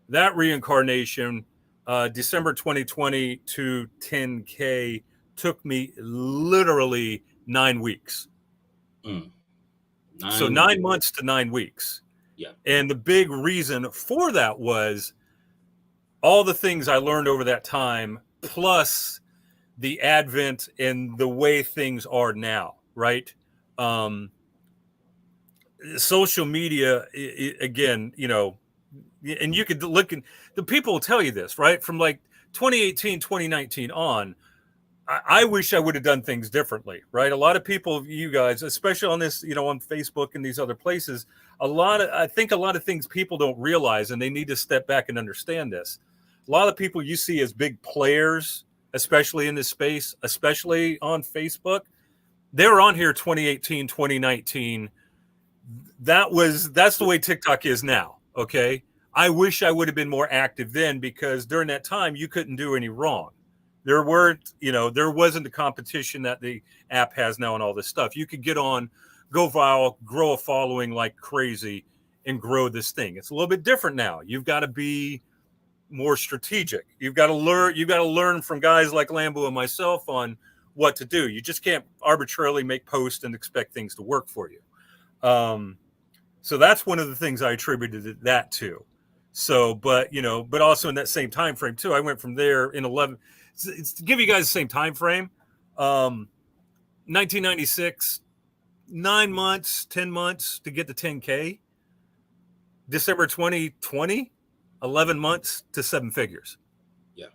S2: That reincarnation, December 2020 to 10K took me literally 9 weeks. So 9 months to 9 weeks.
S1: Yeah.
S2: And the big reason for that was all the things I learned over that time, plus the advent and the way things are now, right? Social media, again, and you could look and the people will tell you this, right? From like 2018, 2019 on, I wish I would have done things differently, right? A lot of people, you guys, especially on this, on Facebook and these other places, I think a lot of things people don't realize, and they need to step back and understand this. A lot of people you see as big players, especially in this space, especially on Facebook, they were on here 2018, 2019. That's the way TikTok is now. Okay. I wish I would have been more active then, because during that time you couldn't do any wrong. There wasn't the competition that the app has now and all this stuff. You could get on, go viral, grow a following like crazy, and grow this thing. It's a little bit different now. You've got to be more strategic. You've got to learn from guys like Lambo and myself on what to do. You just can't arbitrarily make posts and expect things to work for you. So that's one of the things I attributed that to. So, but also in that same time frame too, I went from there in 11. To give you guys the same time frame, 1996, 9 months, 10 months to get to 10K. December 2020, 11 months to 7 figures.
S1: Yeah.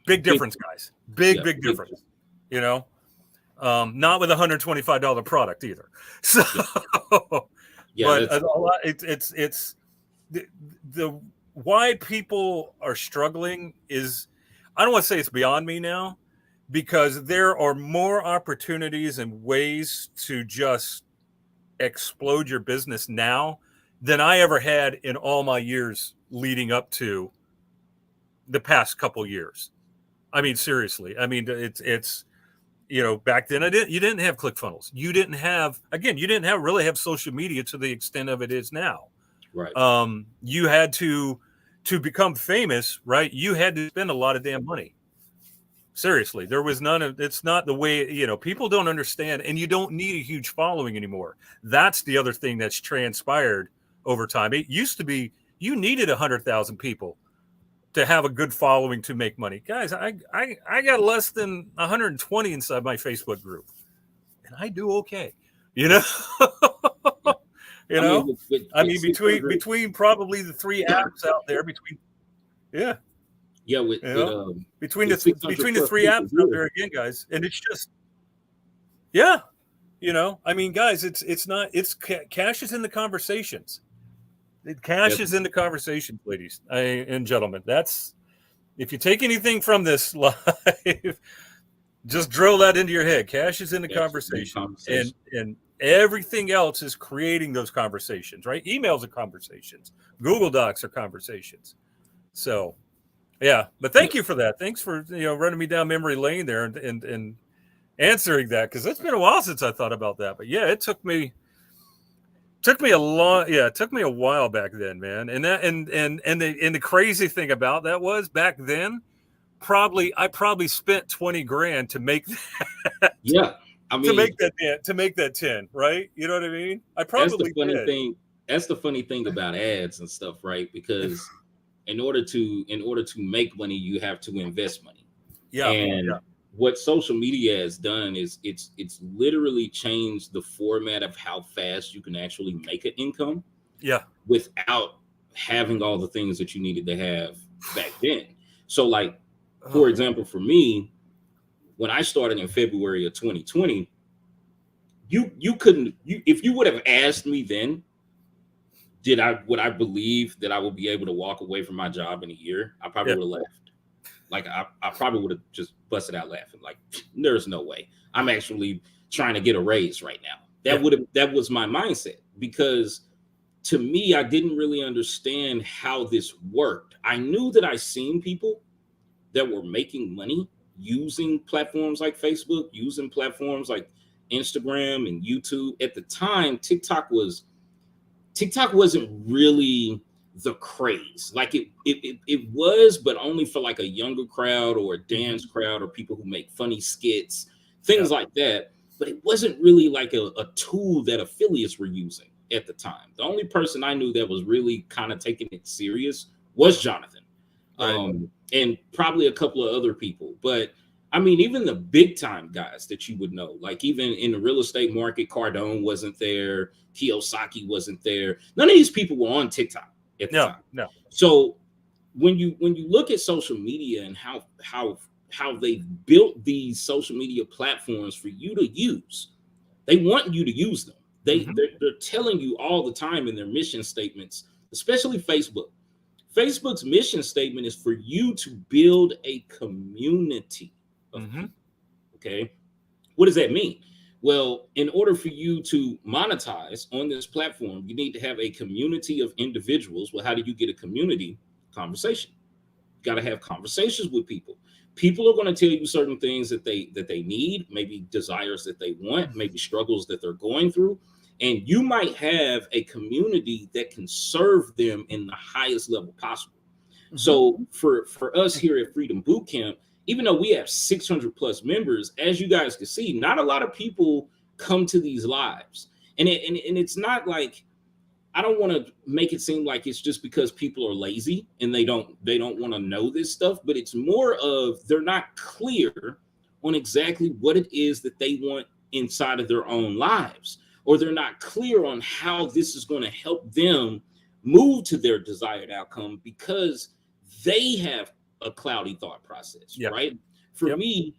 S2: Big difference, guys. Big difference. Not with a $125 product either. So, but a lot, it's the why people are struggling is, I don't want to say it's beyond me now, because there are more opportunities and ways to just explode your business now than I ever had in all my years leading up to the past couple years. I mean, seriously. I mean, it's back then you didn't have ClickFunnels. You didn't really have social media to the extent of it is now.
S1: Right.
S2: You had to become famous, right? You had to spend a lot of damn money. Seriously, there was none of, it's not the way, people don't understand, and you don't need a huge following anymore. That's the other thing that's transpired over time. It used to be, you needed 100,000 people to have a good following to make money. Guys, I got less than 120 inside my Facebook group, and I do okay. Between probably the 3 apps out there, between the 3 apps out there again, guys, and it's just guys, it's cash is in the conversations. Cash is in the conversations, ladies and gentlemen. That's, if you take anything from this live, just drill that into your head. Cash is in the conversation. And everything else is creating those conversations, right? Emails are conversations. Google Docs are conversations. So, yeah. But thank you for that. Thanks for running me down memory lane there and answering that, because it's been a while since I thought about that. But yeah, it took me a while back then, man. And the crazy thing about that was, back then, I probably spent 20 grand to make that.
S1: Yeah. I mean,
S2: to make that 10, right? You know what I mean? I probably did.
S1: That's the funny thing about ads and stuff, right? Because in order to make money, you have to invest money.
S2: Yeah.
S1: And what social media has done is it's literally changed the format of how fast you can actually make an income.
S2: Yeah.
S1: Without having all the things that you needed to have back then. So, like, for example, for me, when I started in February of 2020, if you would have asked me then, would I believe that I would be able to walk away from my job in a year? I probably would have left. Like, I probably would have just busted out laughing. Like, there's no way. I'm actually trying to get a raise right now. That was my mindset, because to me, I didn't really understand how this worked. I knew that I seen people that were making money using platforms like Facebook, using platforms like Instagram and YouTube. At the time, TikTok wasn't really the craze. Like it was, but only for like a younger crowd or a dance crowd or people who make funny skits, things like that. But it wasn't really like a tool that affiliates were using at the time. The only person I knew that was really kind of taking it serious was Jonathan. And probably a couple of other people. But I mean, even the big time guys that you would know, like even in the real estate market, Cardone wasn't there, Kiyosaki wasn't there. None of these people were on TikTok at the time.
S2: No.
S1: So when you look at social media and how they built these social media platforms for you to use, they want you to use them. They're telling you all the time in their mission statements, especially Facebook. Facebook's mission statement is for you to build a community of people. Okay. What does that mean? Well, in order for you to monetize on this platform, you need to have a community of individuals. Well, how do you get a community? Conversation. You got to have conversations with people. People are going to tell you certain things that they need, maybe desires that they want, maybe struggles that they're going through. And you might have a community that can serve them in the highest level possible. So for us here at Freedom Bootcamp, even though we have 600 plus members, as you guys can see, not a lot of people come to these lives. And it's not like, I don't want to make it seem like it's just because people are lazy and they don't want to know this stuff, but it's more of they're not clear on exactly what it is that they want inside of their own lives, or they're not clear on how this is going to help them move to their desired outcome because they have a cloudy thought process, right? For me,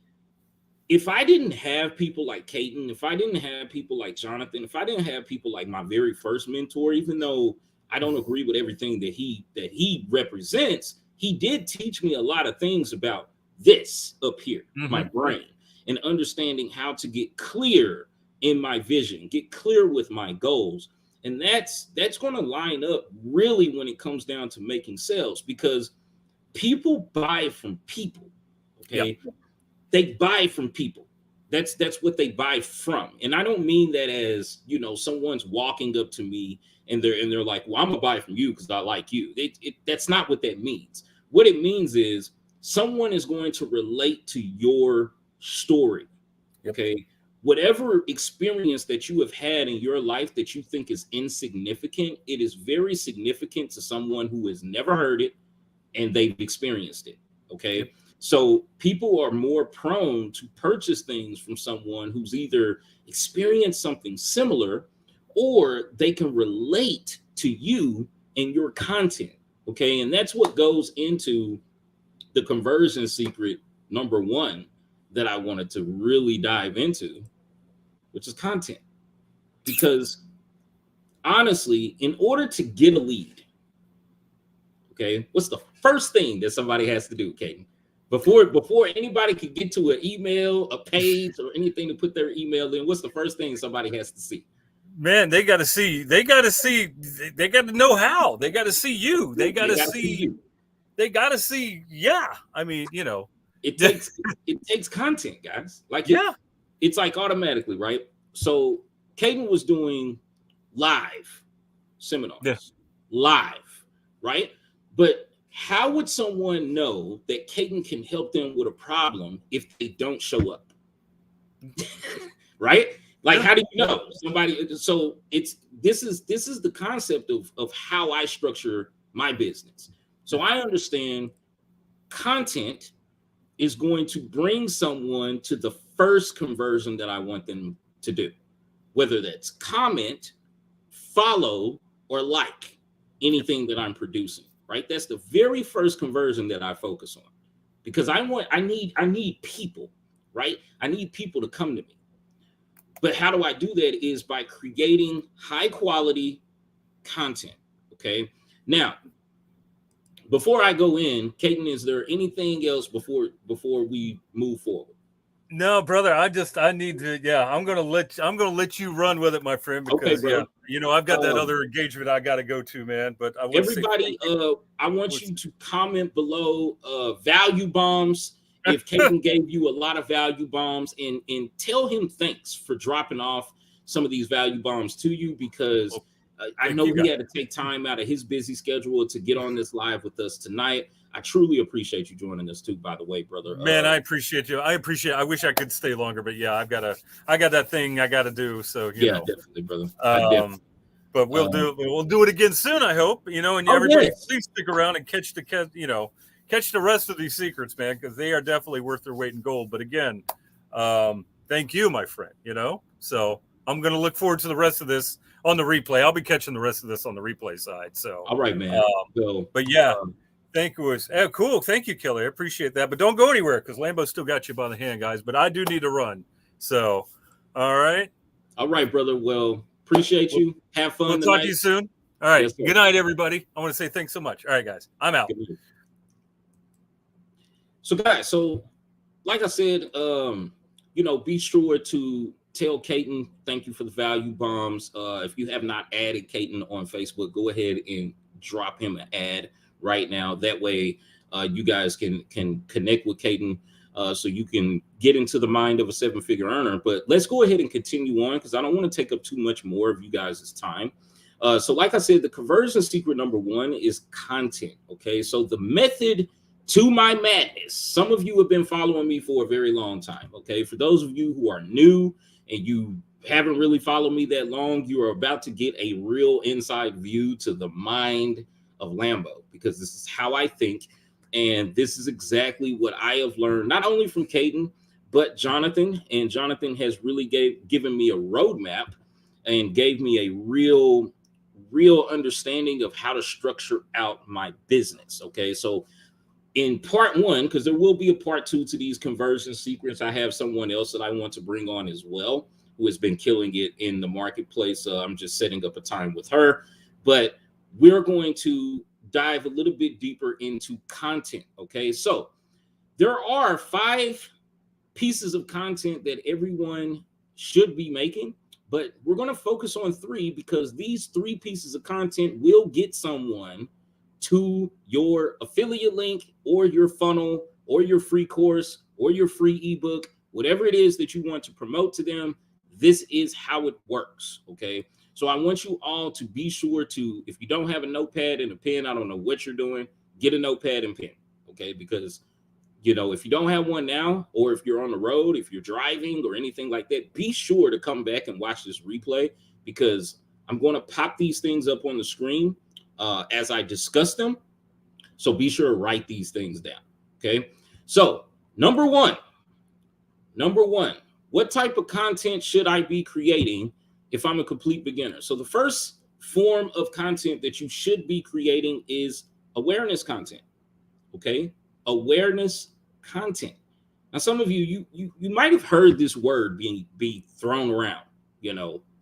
S1: if I didn't have people like Kayton, if I didn't have people like Jonathan, if I didn't have people like my very first mentor, even though I don't agree with everything that he represents, he did teach me a lot of things about this up here, my brain, and understanding how to get clear in my vision, get clear with my goals. And that's going to line up really when it comes down to making sales, because people buy from people. Okay. They buy from people. That's what they buy from. And I don't mean that as, someone's walking up to me and they're like, well, I'm gonna buy from you because I like you. That's not what that means. What it means is someone is going to relate to your story. Okay. Whatever experience that you have had in your life that you think is insignificant, it is very significant to someone who has never heard it and they've experienced it. Okay. So people are more prone to purchase things from someone who's either experienced something similar or they can relate to you and your content. Okay. And that's what goes into the conversion secret number one that I wanted to really dive into, which is content. Because honestly, in order to get a lead, okay, what's the first thing that somebody has to do, Kayton? Before anybody can get to an email, a page, or anything to put their email in, what's the first thing somebody has to see?
S2: Man, they got to know how. They got to see you. They got to see you. They got to see. Yeah. I mean,
S1: it takes content, guys. Like, it's like automatically, right? So Kayton was doing live seminars, live, right? But how would someone know that Kayton can help them with a problem if they don't show up? Right? Like, how do you know somebody? So this is the concept of how I structure my business. So I understand content is going to bring someone to the first conversion that I want them to do, whether that's comment, follow, or like anything that I'm producing. Right? That's the very first conversion that I focus on, because I need people, right? I need people to come to me. But how do I do that? Is by creating high quality content. Okay. Now, before I go in, Kayton, is there anything else before we move forward?
S2: No, brother. I need to. Yeah, I'm gonna let you run with it, my friend. Because
S1: okay,
S2: I've got that other engagement I got to go to, man. But I want
S1: everybody, I want you to comment below value bombs. If Kayton gave you a lot of value bombs, and tell him thanks for dropping off some of these value bombs to you, because I know he had to take time out of his busy schedule to get on this live with us tonight. I truly appreciate you joining us too, by the way, brother.
S2: Man, I appreciate you. I wish I could stay longer, but yeah, I got that thing I got to do. So you know,
S1: definitely, brother.
S2: But we'll do it again soon, I hope. And everybody, please stick around and catch the rest of these secrets, man, because they are definitely worth their weight in gold. But again, thank you, my friend. So I'm going to look forward to the rest of this on the replay. I'll be catching the rest of this on the replay side. So
S1: all right, man.
S2: But yeah. Thank you. Cool. Thank you, Kelly. I appreciate that. But don't go anywhere, because Lambo still got you by the hand, guys. But I do need to run. So, all right.
S1: All right, brother. Well, appreciate you. Have fun.
S2: We'll
S1: tonight.
S2: talk to you soon. All right.
S1: Yes,
S2: good night, everybody. I want to say thanks so much. All right, guys. I'm out.
S1: So, guys, like I said, be sure to tell Kayton thank you for the value bombs. If you have not added Kayton on Facebook, go ahead and drop him an ad right now. That way you guys can connect with Kayton, so you can get into the mind of a 7-figure earner. But let's go ahead and continue on, because I don't want to take up too much more of you guys' time. So like I said, the conversion secret number 1 is content. Okay, so the method to my madness. Some of you have been following me for a very long time. Okay, for those of you who are new and you haven't really followed me that long, you are about to get a real inside view to the mind of Lambo, because this is how I think, and this is exactly what I have learned, not only from Kayton, but Jonathan. And Jonathan has really given me a roadmap and gave me a real understanding of how to structure out my business. Okay, so in part 1, because there will be a part 2 to these conversion secrets, I have someone else that I want to bring on as well, who has been killing it in the marketplace. I'm just setting up a time with her, but we're going to dive a little bit deeper into content. Okay, so there are 5 pieces of content that everyone should be making, but we're going to focus on 3, because these 3 pieces of content will get someone to your affiliate link or your funnel or your free course or your free ebook, whatever it is that you want to promote to them. This is how it works. Okay, so I want you all to be sure to, if you don't have a notepad and a pen, I don't know what you're doing, get a notepad and pen. Okay, because if you don't have one now, or if you're on the road, if you're driving or anything like that, be sure to come back and watch this replay, because I'm going to pop these things up on the screen as I discuss them. So be sure to write these things down. Okay, so number one, what type of content should I be creating if I'm a complete beginner? So the first form of content that you should be creating is awareness content. Okay, awareness content. Now, some of you might have heard this word be thrown around,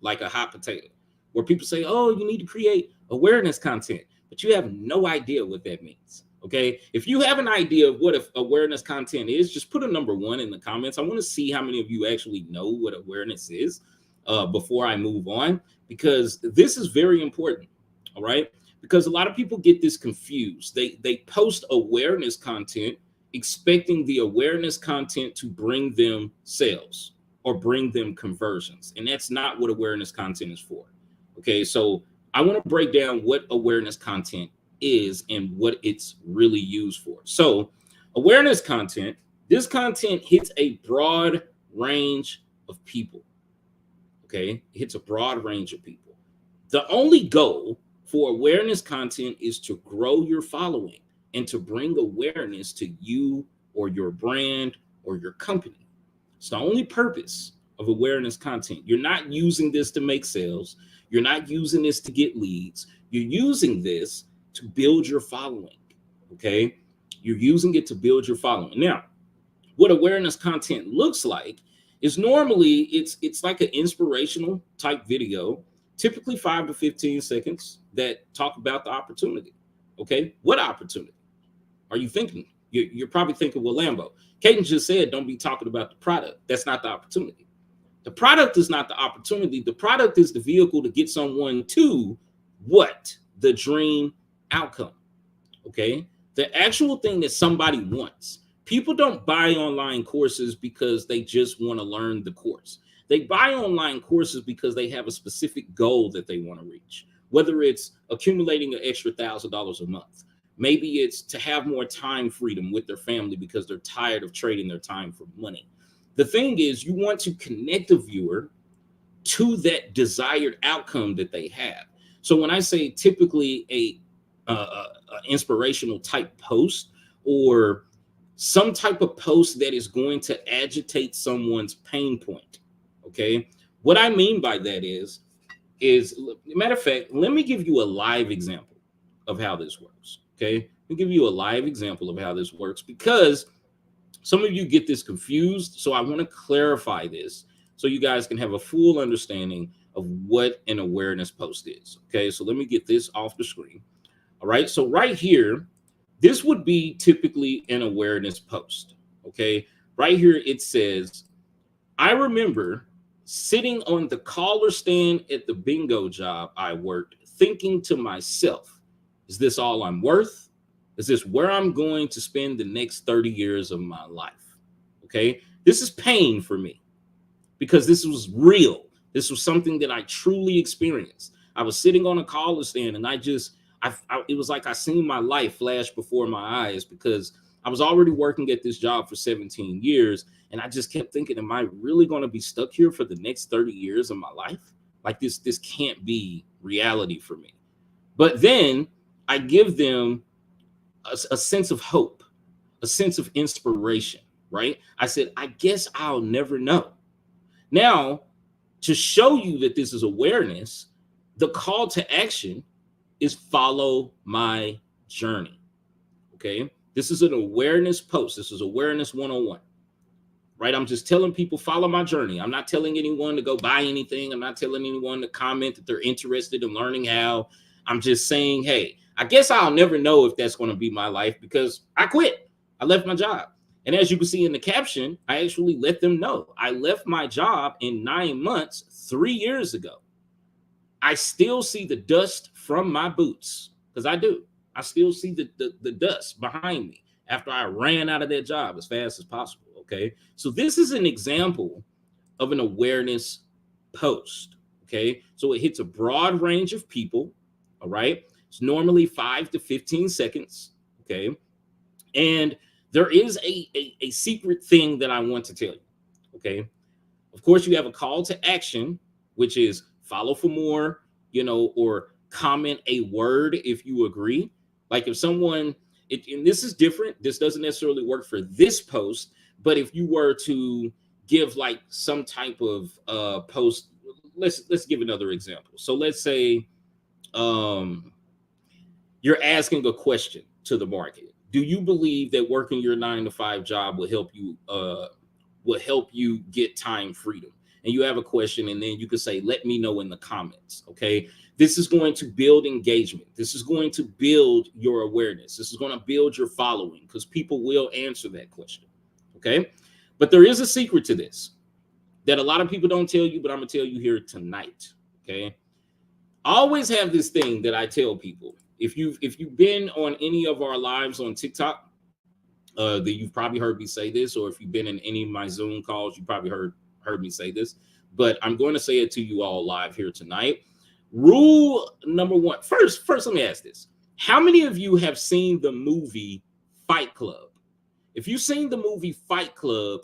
S1: like a hot potato, where people say, "Oh, you need to create awareness content," but you have no idea what that means. Okay, if you have an idea of what awareness content is, just put a number 1 in the comments. I want to see how many of you actually know what awareness is before I move on, because this is very important. All right, because a lot of people get this confused. They post awareness content expecting the awareness content to bring them sales or bring them conversions, and that's not what awareness content is for. Okay, so I want to break down what awareness content is and what it's really used for. So awareness content, this content hits a broad range of people. Okay, it hits a broad range of people. The only goal for awareness content is to grow your following and to bring awareness to you or your brand or your company. It's the only purpose of awareness content. You're not using this to make sales. You're not using this to get leads. You're using this to build your following. Okay, you're using it to build your following. Now, what awareness content looks like is normally it's like an inspirational type video, typically 5 to 15 seconds, that talk about the opportunity. Okay, what opportunity are you thinking? You're probably thinking, well, Lambo, Kayton just said don't be talking about the product. That's not the opportunity. The product is not the opportunity. The product is the vehicle to get someone to what? The dream outcome. Okay. The actual thing that somebody wants. People don't buy online courses because they just want to learn the course. They buy online courses because they have a specific goal that they want to reach, whether it's accumulating an extra $1,000 a month. Maybe it's to have more time freedom with their family because they're tired of trading their time for money. The thing is, you want to connect the viewer to that desired outcome that they have. So when I say typically a inspirational type post or some type of post that is going to agitate someone's pain point, okay, what I mean by that is matter of fact, let me give you a live example of how this works. Okay, let me give you a live example of how this works because some of you get this confused. So I want to clarify this so you guys can have a full understanding of what an awareness post is. Okay, so let me get this off the screen. All right, so right here, this would be typically an awareness post. Okay, right here it says, I remember sitting on the caller stand at the bingo job I worked, thinking to myself, is this all I'm worth? Is this where I'm going to spend the next 30 years of my life? Okay, this is pain for me because this was real. This was something that I truly experienced. I was sitting on a caller stand and it was like I seen my life flash before my eyes because I was already working at this job for 17 years. And I just kept thinking, am I really going to be stuck here for the next 30 years of my life? Like this can't be reality for me. But then I give them a sense of hope, a sense of inspiration, right? I said, I guess I'll never know. Now, to show you that this is awareness, the call to action is follow my journey. Okay, this is an awareness post. This is awareness 101, right? I'm just telling people follow my journey. I'm not telling anyone to go buy anything. I'm not telling anyone to comment that they're interested in learning how. I'm just saying, hey, I guess I'll never know if that's going to be my life because I quit. I left my job. And as you can see in the caption, I actually let them know I left my job in 9 months, 3 years ago. I still see the dust from my boots because I do. I still see the dust behind me after I ran out of that job as fast as possible. Okay. So this is an example of an awareness post. Okay. So it hits a broad range of people. All right. It's normally 5 to 15 seconds. Okay. And there is a secret thing that I want to tell you. Okay. Of course, you have a call to action, which is follow for more, or comment a word if you agree. Like if someone, and this is different, this doesn't necessarily work for this post, but if you were to give like some type of post, let's give another example. So let's say you're asking a question to the market. Do you believe that working your 9-to-5 job will help you get time freedom? And you have a question, and then you can say, let me know in the comments. Okay. This is going to build engagement. This is going to build your awareness. This is going to build your following because people will answer that question. Okay. But there is a secret to this that a lot of people don't tell you, but I'm going to tell you here tonight. Okay. I always have this thing that I tell people. If you've been on any of our lives on TikTok, that you've probably heard me say this, or if you've been in any of my Zoom calls, you probably heard me say this, but I'm going to say it to you all live here tonight. Rule number one. First, let me ask this. How many of you have seen the movie Fight Club? If you've seen the movie Fight Club,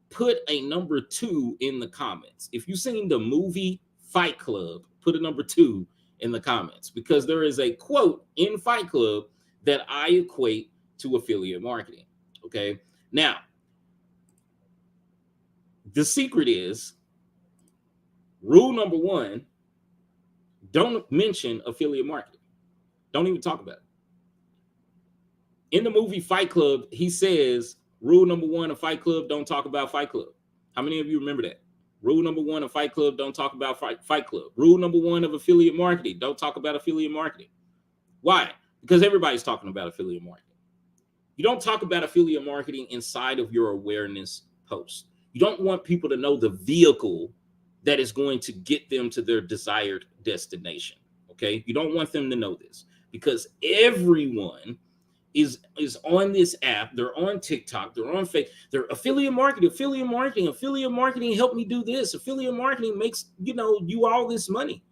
S1: put a number 2 in the comments. If you've seen the movie Fight Club, put a number 2 in the comments, because there is a quote in Fight Club that I equate to affiliate marketing. Okay. Now, the secret is rule number 1, don't mention affiliate marketing. Don't even talk about it. In the movie Fight Club, he says, rule number 1 of Fight Club, don't talk about Fight Club. How many of you remember that? Rule number 1 of Fight Club, don't talk about Fight Club. Rule number 1 of affiliate marketing, don't talk about affiliate marketing. Why? Because everybody's talking about affiliate marketing. You don't talk about affiliate marketing inside of your awareness post. You don't want people to know the vehicle that is going to get them to their desired destination. Okay, you don't want them to know this, because everyone is on this app. They're on TikTok, they're on Facebook, they're affiliate marketing help me do this, affiliate marketing makes you all this money.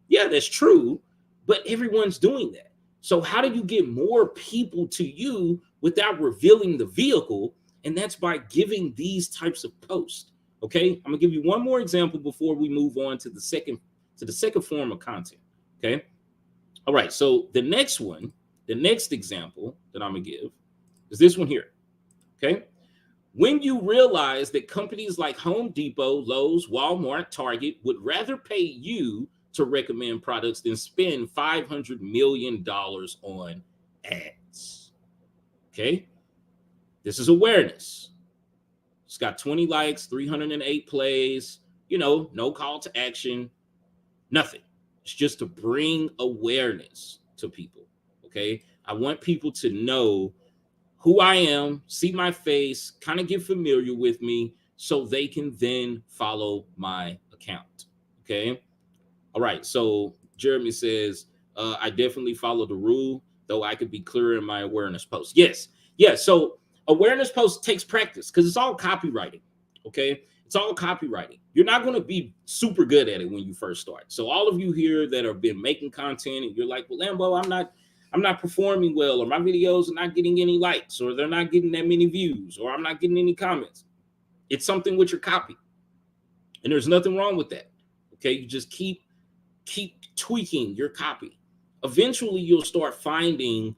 S1: Yeah, that's true, but everyone's doing that. So how do you get more people to you without revealing the vehicle? And that's by giving these types of posts. Okay, I'm gonna give you one more example before we move on to the second form of content. Okay, all right, so the next example that I'm gonna give is this one here. Okay, when you realize that companies like Home Depot, Lowe's, Walmart, Target would rather pay you to recommend products than spend $500 million on ads. Okay, this is awareness. It's got 20 likes, 308 plays, no call to action, nothing. It's just to bring awareness to people. Okay, I want people to know who I am, see my face, kind of get familiar with me, so they can then follow my account. Okay, all right, so Jeremy says, I definitely follow the rule, though I could be clearer in my awareness posts. Yes. So awareness posts takes practice, because it's all copywriting. Okay, it's all copywriting. You're not going to be super good at it when you first start. So all of you here that have been making content and you're like, well, Lambo, I'm not performing well, or my videos are not getting any likes, or they're not getting that many views, or I'm not getting any comments. It's something with your copy, and there's nothing wrong with that. Okay, you just keep tweaking your copy. Eventually, you'll start finding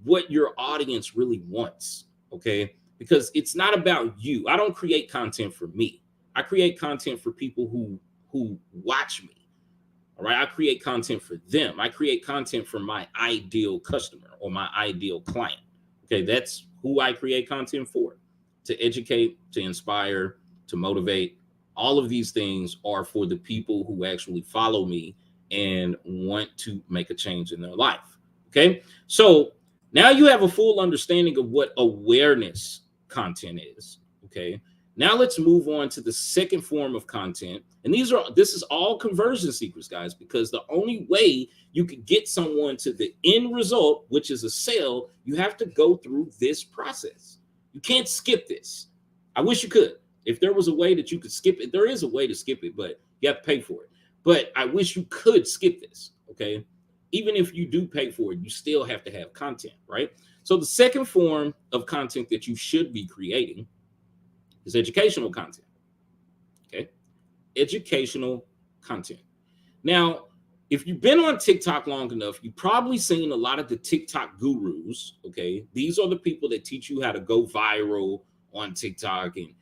S1: what your audience really wants. Okay, because it's not about you. I don't create content for me. I create content for people who watch me. All right, I create content for them. I create content for my ideal customer or my ideal client. Okay, that's who I create content for. To educate, to inspire, to motivate. All of these things are for the people who actually follow me and want to make a change in their life. Okay, so now you have a full understanding of what awareness content is. Okay, now let's move on to the second form of content. And this is all conversion secrets, guys, because the only way you could get someone to the end result, which is a sale, you have to go through this process. You can't skip this. I wish you could. If there was a way that you could skip it, there is a way to skip it, but you have to pay for it. But I wish you could skip this, okay? Even if you do pay for it, you still have to have content, right? So the second form of content that you should be creating is educational content, okay? Educational content. Now, if you've been on TikTok long enough, you've probably seen a lot of the TikTok gurus, okay? These are the people that teach you how to go viral on TikTok and,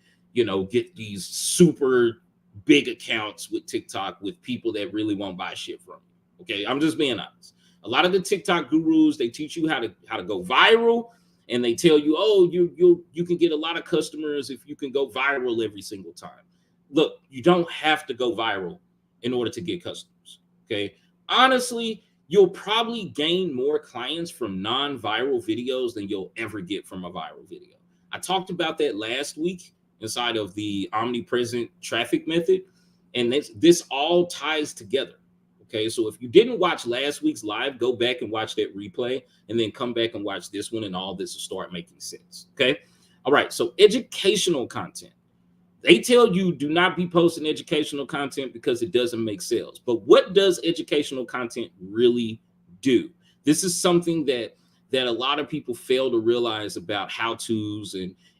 S1: get these super big accounts with TikTok with people that really won't buy shit from you. Okay, I'm just being honest. A lot of the TikTok gurus, they teach you how to go viral, and they tell you, oh, you can get a lot of customers if you can go viral every single time. Look, you don't have to go viral in order to get customers. Okay, honestly, you'll probably gain more clients from non-viral videos than you'll ever get from a viral video. I talked about that last week inside of the omnipresent traffic method. And this all ties together. Okay, so if you didn't watch last week's live, go back and watch that replay and then come back and watch this one, and all this will start making sense. Okay, all right, so educational content. They tell you do not be posting educational content because it doesn't make sales. But what does educational content really do? This is something that a lot of people fail to realize about how-tos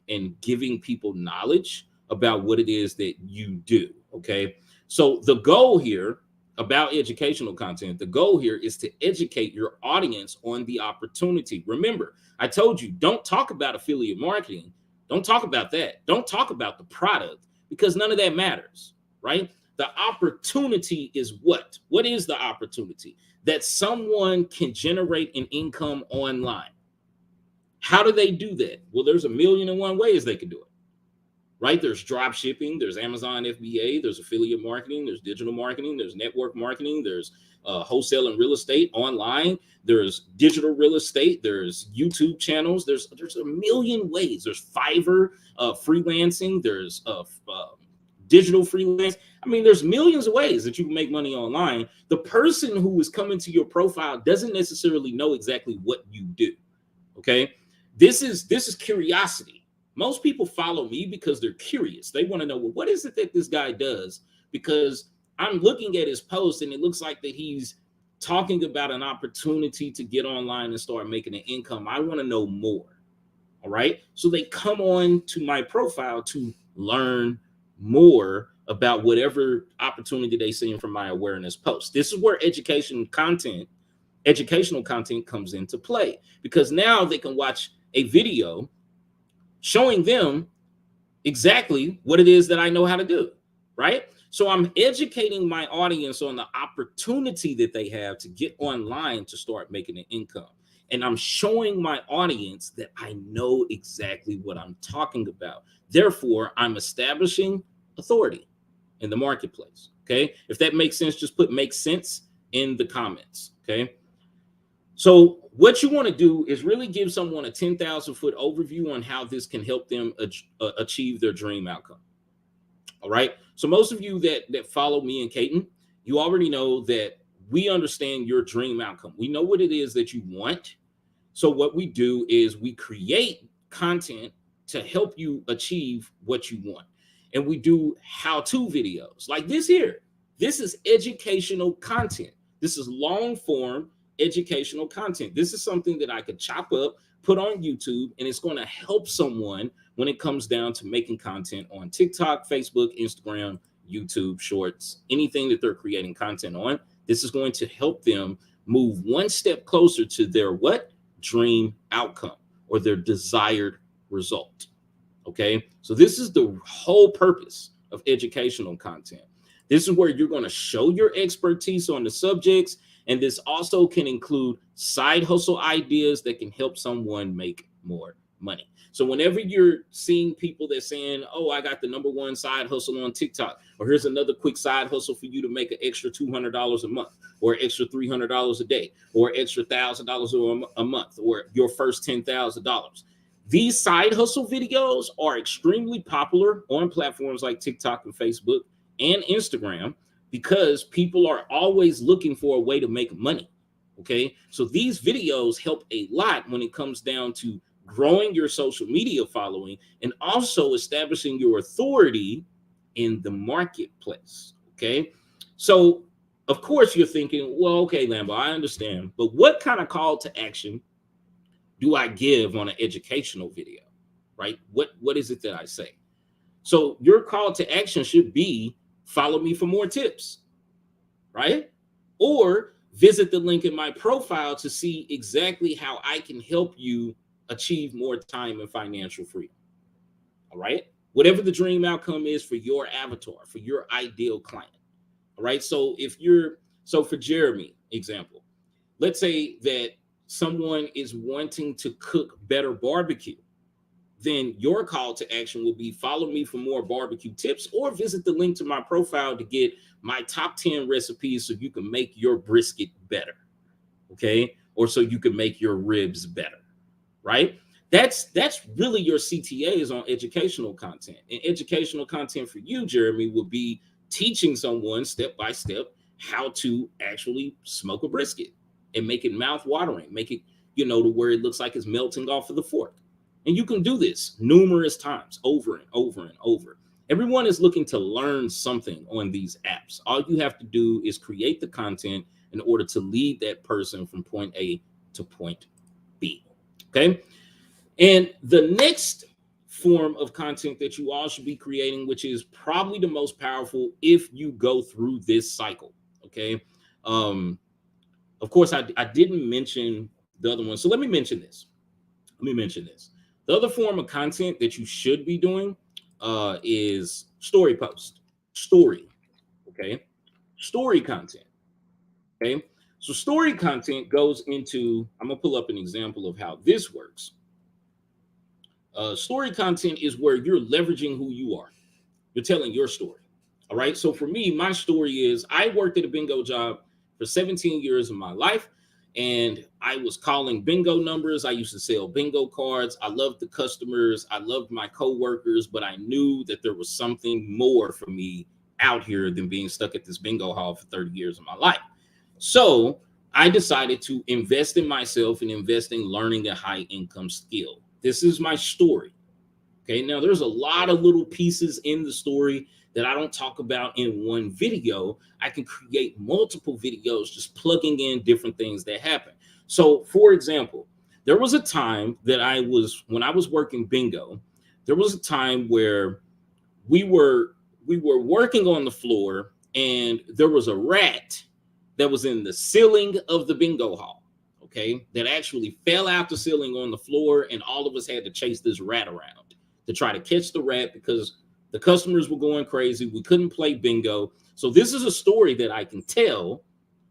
S1: and giving people knowledge about what it is that you do. Okay, so the goal here about educational content, the goal here is to educate your audience on the opportunity. Remember, I told you, don't talk about affiliate marketing. Don't talk about that. Don't talk about the product, because none of that matters, right? The opportunity is what? What is the opportunity? That someone can generate an income online. How do they do that? Well, there's 1,000,001 ways they can do it, right? There's drop shipping, there's Amazon FBA, there's affiliate marketing, there's digital marketing, there's network marketing, there's wholesale and real estate online, there's digital real estate, there's YouTube channels, there's a million ways. There's Fiverr freelancing, there's digital freelance. I mean, there's millions of ways that you can make money online. The person who is coming to your profile doesn't necessarily know exactly what you do. Okay. This is curiosity. Most people follow me because they're curious. They want to know, well, what is it that this guy does? Because I'm looking at his post and it looks like that he's talking about an opportunity to get online and start making an income. I want to know more. All right. So they come on to my profile to learn more about whatever opportunity they see from my awareness post. This is where educational content comes into play, because now they can watch a video showing them exactly what it is that I know how to do, right? So I'm educating my audience on the opportunity that they have to get online to start making an income. And I'm showing my audience that I know exactly what I'm talking about. Therefore, I'm establishing authority in the marketplace. Okay. If that makes sense, just put "makes sense" in the comments. Okay. So what you want to do is really give someone a 10,000 foot overview on how this can help them achieve their dream outcome. All right. So most of you that follow me and Kayton, you already know that we understand your dream outcome. We know what it is that you want. So what we do is we create content to help you achieve what you want. And we do how-to videos like this here. This is educational content. This is long form educational content. This is something that I could chop up, put on YouTube, and it's going to help someone when it comes down to making content on TikTok, Facebook, Instagram, YouTube, Shorts, anything that they're creating content on. This is going to help them move one step closer to their what? Dream outcome or their desired result. Okay. So this is the whole purpose of educational content. This is where you're going to show your expertise on the subjects. And this also can include side hustle ideas that can help someone make more money. So whenever you're seeing people that saying, oh, I got the #1 side hustle on TikTok, or here's another quick side hustle for you to make an extra $200 a month, or extra $300 a day, or extra $1,000 a month, or your first $10,000. These side hustle videos are extremely popular on platforms like TikTok and Facebook and Instagram, because people are always looking for a way to make money. Okay. So these videos help a lot when it comes down to growing your social media following and also establishing your authority in the marketplace. Okay. So of course you're thinking, well, okay, Lambo, I understand, but what kind of call to action do I give on an educational video, right? What is it that I say? So your call to action should be follow me for more tips, right? Or visit the link in my profile to see exactly how I can help you achieve more time and financial freedom. All right. Whatever the dream outcome is for your avatar, for your ideal client. All right. So for Jeremy, example, let's say that someone is wanting to cook better barbecue. Then your call to action will be follow me for more barbecue tips, or visit the link to my profile to get my top 10 recipes so you can make your brisket better. Okay. Or so you can make your ribs better. Right. That's really your CTAs on educational content. And educational content for you, Jeremy, will be teaching someone step by step how to actually smoke a brisket and make it mouth watering, make it, to where it looks like it's melting off of the fork. And you can do this numerous times over and over and over. Everyone is looking to learn something on these apps. All you have to do is create the content in order to lead that person from point A to point B. Okay. And the next form of content that you all should be creating, which is probably the most powerful if you go through this cycle. Okay. Of course, I didn't mention the other one. So let me mention this. The other form of content that you should be doing is story post. Story. Okay. Story content. Okay. So story content goes into, I'm going to pull up an example of how this works. Story content is where you're leveraging who you are. You're telling your story. All right. So for me, my story is I worked at a bingo job for 17 years of my life. And I was calling bingo numbers. I used to sell bingo cards. I loved the customers. I loved my coworkers, but I knew that there was something more for me out here than being stuck at this bingo hall for 30 years of my life. So I decided to invest in myself and invest in learning a high income skill. This is my story. Okay, now there's a lot of little pieces in the story that I don't talk about in one video. I can create multiple videos just plugging in different things that happen. So, for example, there was a time that when I was working bingo, there was a time where we were working on the floor and there was a rat that was in the ceiling of the bingo hall, okay, that actually fell out the ceiling on the floor, and all of us had to chase this rat around to try to catch the rat because the customers were going crazy. We couldn't play bingo. So this is a story that I can tell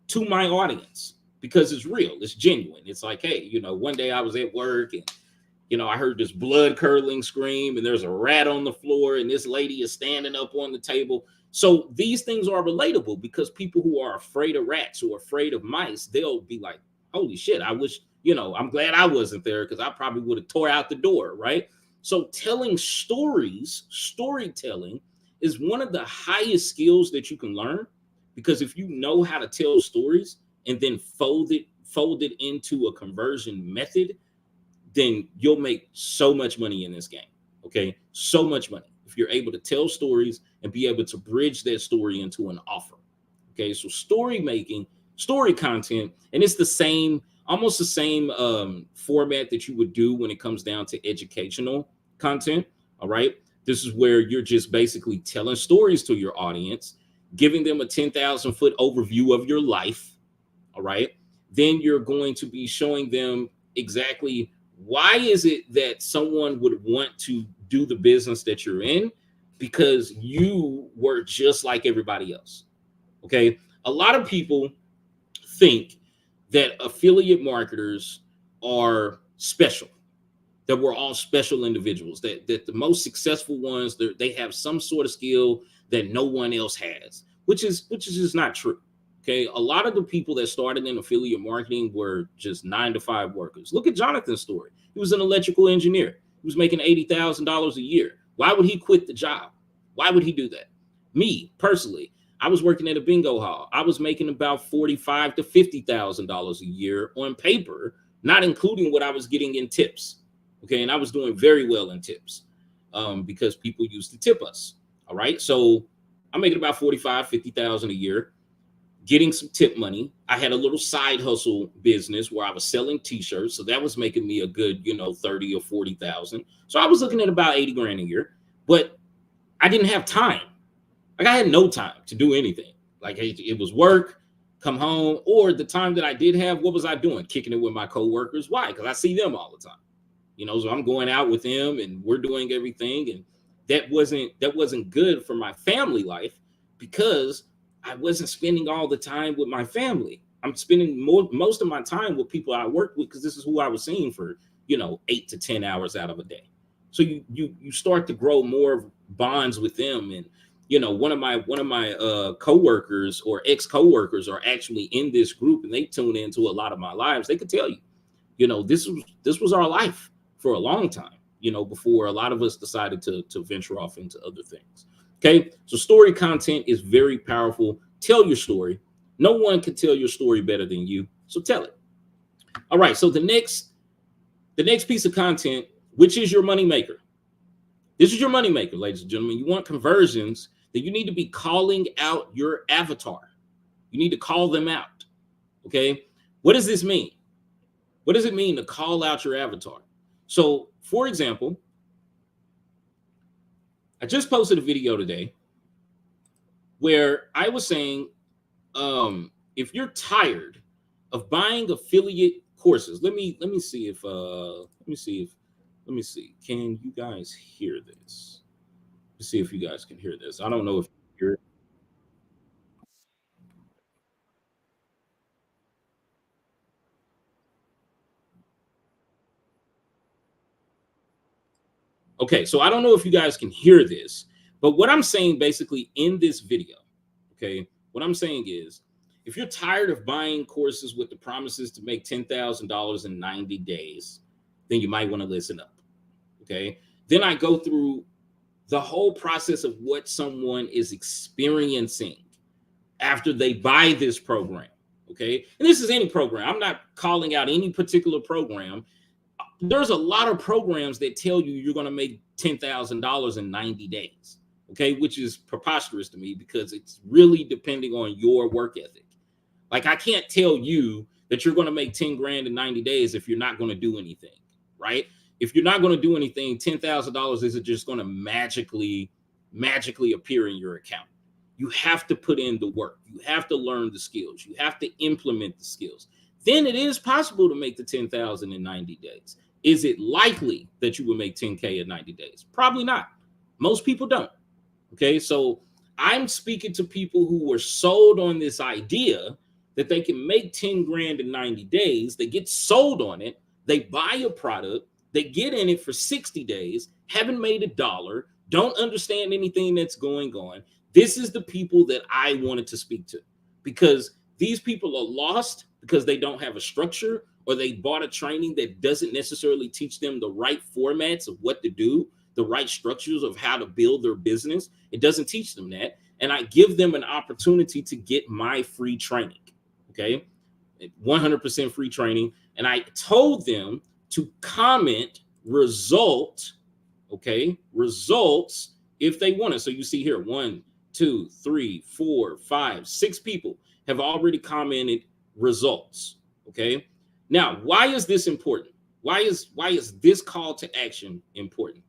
S1: to my audience because it's real. It's genuine. It's like, hey, one day I was at work and, I heard this blood curdling scream and there's a rat on the floor and this lady is standing up on the table. So these things are relatable because people who are afraid of rats, who are afraid of mice, they'll be like, holy shit, I wish, I'm glad I wasn't there because I probably would have tore out the door, right? So telling stories, storytelling is one of the highest skills that you can learn, because if you know how to tell stories and then fold it into a conversion method, then you'll make so much money in this game. Okay, so much money if you're able to tell stories and be able to bridge that story into an offer. Okay, so story making, story content, and it's the same, almost the same format that you would do when it comes down to educational content. All right, this is where you're just basically telling stories to your audience, giving them a 10,000 foot overview of your life. All right, then you're going to be showing them exactly why is it that someone would want to do the business that you're in, because you were just like everybody else. Okay, a lot of people think that affiliate marketers are special, that we're all special individuals, that the most successful ones, they have some sort of skill that no one else has, which is just not true. Okay, a lot of the people that started in affiliate marketing were just 9-to-5 workers. Look at Jonathan's story. He was an electrical engineer. He was making $80,000 a year. Why would he quit the job? Why would he do that? Me personally, I was working at a bingo hall. I was making about $45,000 to $50,000 a year on paper, not including what I was getting in tips. Okay, and I was doing very well in tips because people used to tip us. All right, so I'm making about $45,000, $50,000 a year, getting some tip money. I had a little side hustle business where I was selling t-shirts, so that was making me a good, 30 or 40,000. So I was looking at about 80 grand a year, but I didn't have time. Like, I had no time to do anything. Like, it was work, come home, or the time that I did have, what was I doing? Kicking it with my coworkers. Why? Because I see them all the time. So I'm going out with them and we're doing everything, and that wasn't good for my family life because I wasn't spending all the time with my family. I'm spending most of my time with people I work with because this is who I was seeing for 8 to 10 hours out of a day. So you start to grow more bonds with them, and one of my coworkers or ex-coworkers are actually in this group, and they tune into a lot of my lives. They could tell you, this was our life for a long time, before a lot of us decided to venture off into other things. Okay, so story content is very powerful. Tell your story. No one can tell your story better than you, so tell it. All right, so the next piece of content, which is your money maker. This is your money maker, ladies and gentlemen. You want conversions, then you need to be calling out your avatar. You need to call them out. Okay, what does this mean? What does it mean to call out your avatar? So, for example, I just posted a video today where I was saying, if you're tired of buying affiliate courses, let me see. Can you guys hear this? Let's see if you guys can hear this. I don't know if you hear it. Okay, so I don't know if you guys can hear this, but what I'm saying basically in this video, okay, what I'm saying is, if you're tired of buying courses with the promises to make $10,000 in 90 days, then you might want to listen up. Okay, then I go through the whole process of what someone is experiencing after they buy this program. Okay. And this is any program. I'm not calling out any particular program. There's a lot of programs that tell you you're going to make $10,000 in 90 days. Okay. Which is preposterous to me because it's really depending on your work ethic. Like, I can't tell you that you're going to make 10 grand in 90 days if you're not going to do anything. Right. If you're not going to do anything, $10,000 isn't just going to magically appear in your account. You have to put in the work. You have to learn the skills. You have to implement the skills. Then it is possible to make the 10,000 in 90 days. Is it likely that you will make 10K in 90 days? Probably not. Most people don't. Okay, so I'm speaking to people who were sold on this idea that they can make 10 grand in 90 days. They get sold on it. They buy a product. They get in it for 60 days, haven't made $1, don't understand anything that's going on. This is the people that I wanted to speak to, because these people are lost because they don't have a structure, or they bought a training that doesn't necessarily teach them the right formats of what to do, the right structures of how to build their business. It doesn't teach them that. And I give them an opportunity to get my free training. Okay. 100% free training. And I told them to comment results if they want it. So you see here, 1, 2, 3, 4, 5, 6 people have already commented results. Okay. Now, why is this important? Why is this call to action important?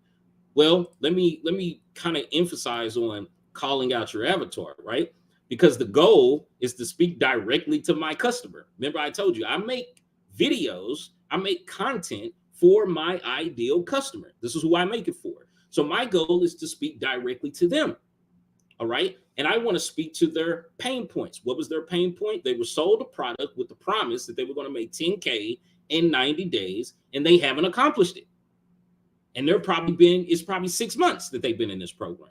S1: Well, let me kind of emphasize on calling out your avatar, right? Because the goal is to speak directly to my customer. Remember, I told you I make videos, I make content for my ideal customer. This is who I make it for. So my goal is to speak directly to them. All right. And I want to speak to their pain points. What was their pain point? They were sold a product with the promise that they were going to make 10K in 90 days, and they haven't accomplished it. And it's probably 6 months that they've been in this program.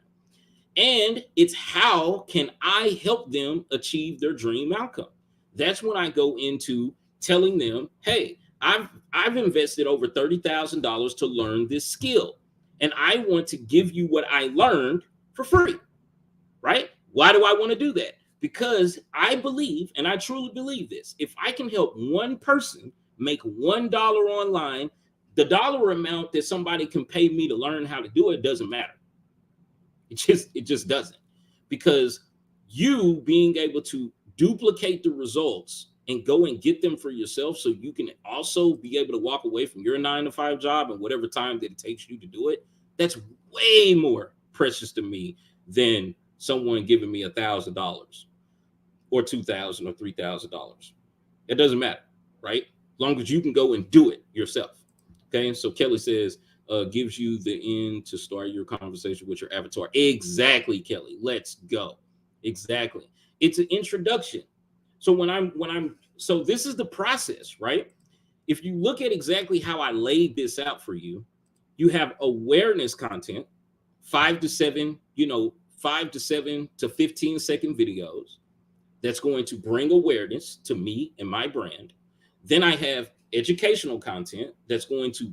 S1: And it's how can I help them achieve their dream outcome? That's when I go into telling them, hey, I've invested over $30,000 to learn this skill, and I want to give you what I learned for free, right? Why do I want to do that? Because I believe, and I truly believe this, if I can help one person make $1 online, the dollar amount that somebody can pay me to learn how to do it doesn't matter. It just doesn't. Because you being able to duplicate the results and go and get them for yourself, so you can also be able to walk away from your 9-to-5 job and whatever time that it takes you to do it, that's way more precious to me than someone giving me $1,000 or $2,000 or $3,000. It doesn't matter, right? As long as you can go and do it yourself. Okay. So Kelly says, gives you the end to start your conversation with your avatar. Exactly, Kelly. Let's go. Exactly. It's an introduction. So so this is the process, right? If you look at exactly how I laid this out for you, you have awareness content, 5 to 7 to 15-second videos that's going to bring awareness to me and my brand. Then I have educational content that's going to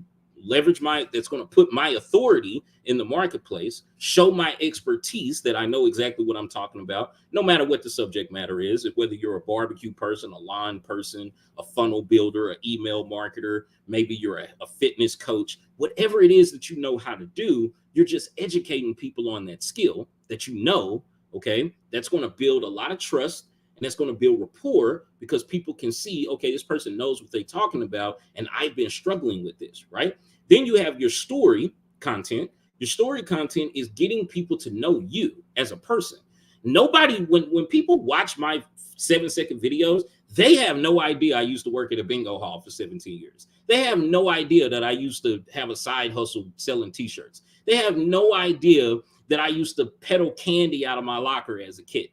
S1: that's going to put my authority in the marketplace, show my expertise that I know exactly what I'm talking about, no matter what the subject matter is, whether you're a barbecue person, a lawn person, a funnel builder, an email marketer, maybe you're a fitness coach, whatever it is that you know how to do, you're just educating people on that skill that you know, okay? That's going to build a lot of trust, and that's going to build rapport, because people can see, okay, this person knows what they're talking about, and I've been struggling with this, right? Then you have your story content. Your story content is getting people to know you as a person. Nobody, when people watch my 7-second videos, they have no idea I used to work at a bingo hall for 17 years. They have no idea that I used to have a side hustle selling t-shirts. They have no idea that I used to peddle candy out of my locker as a kid,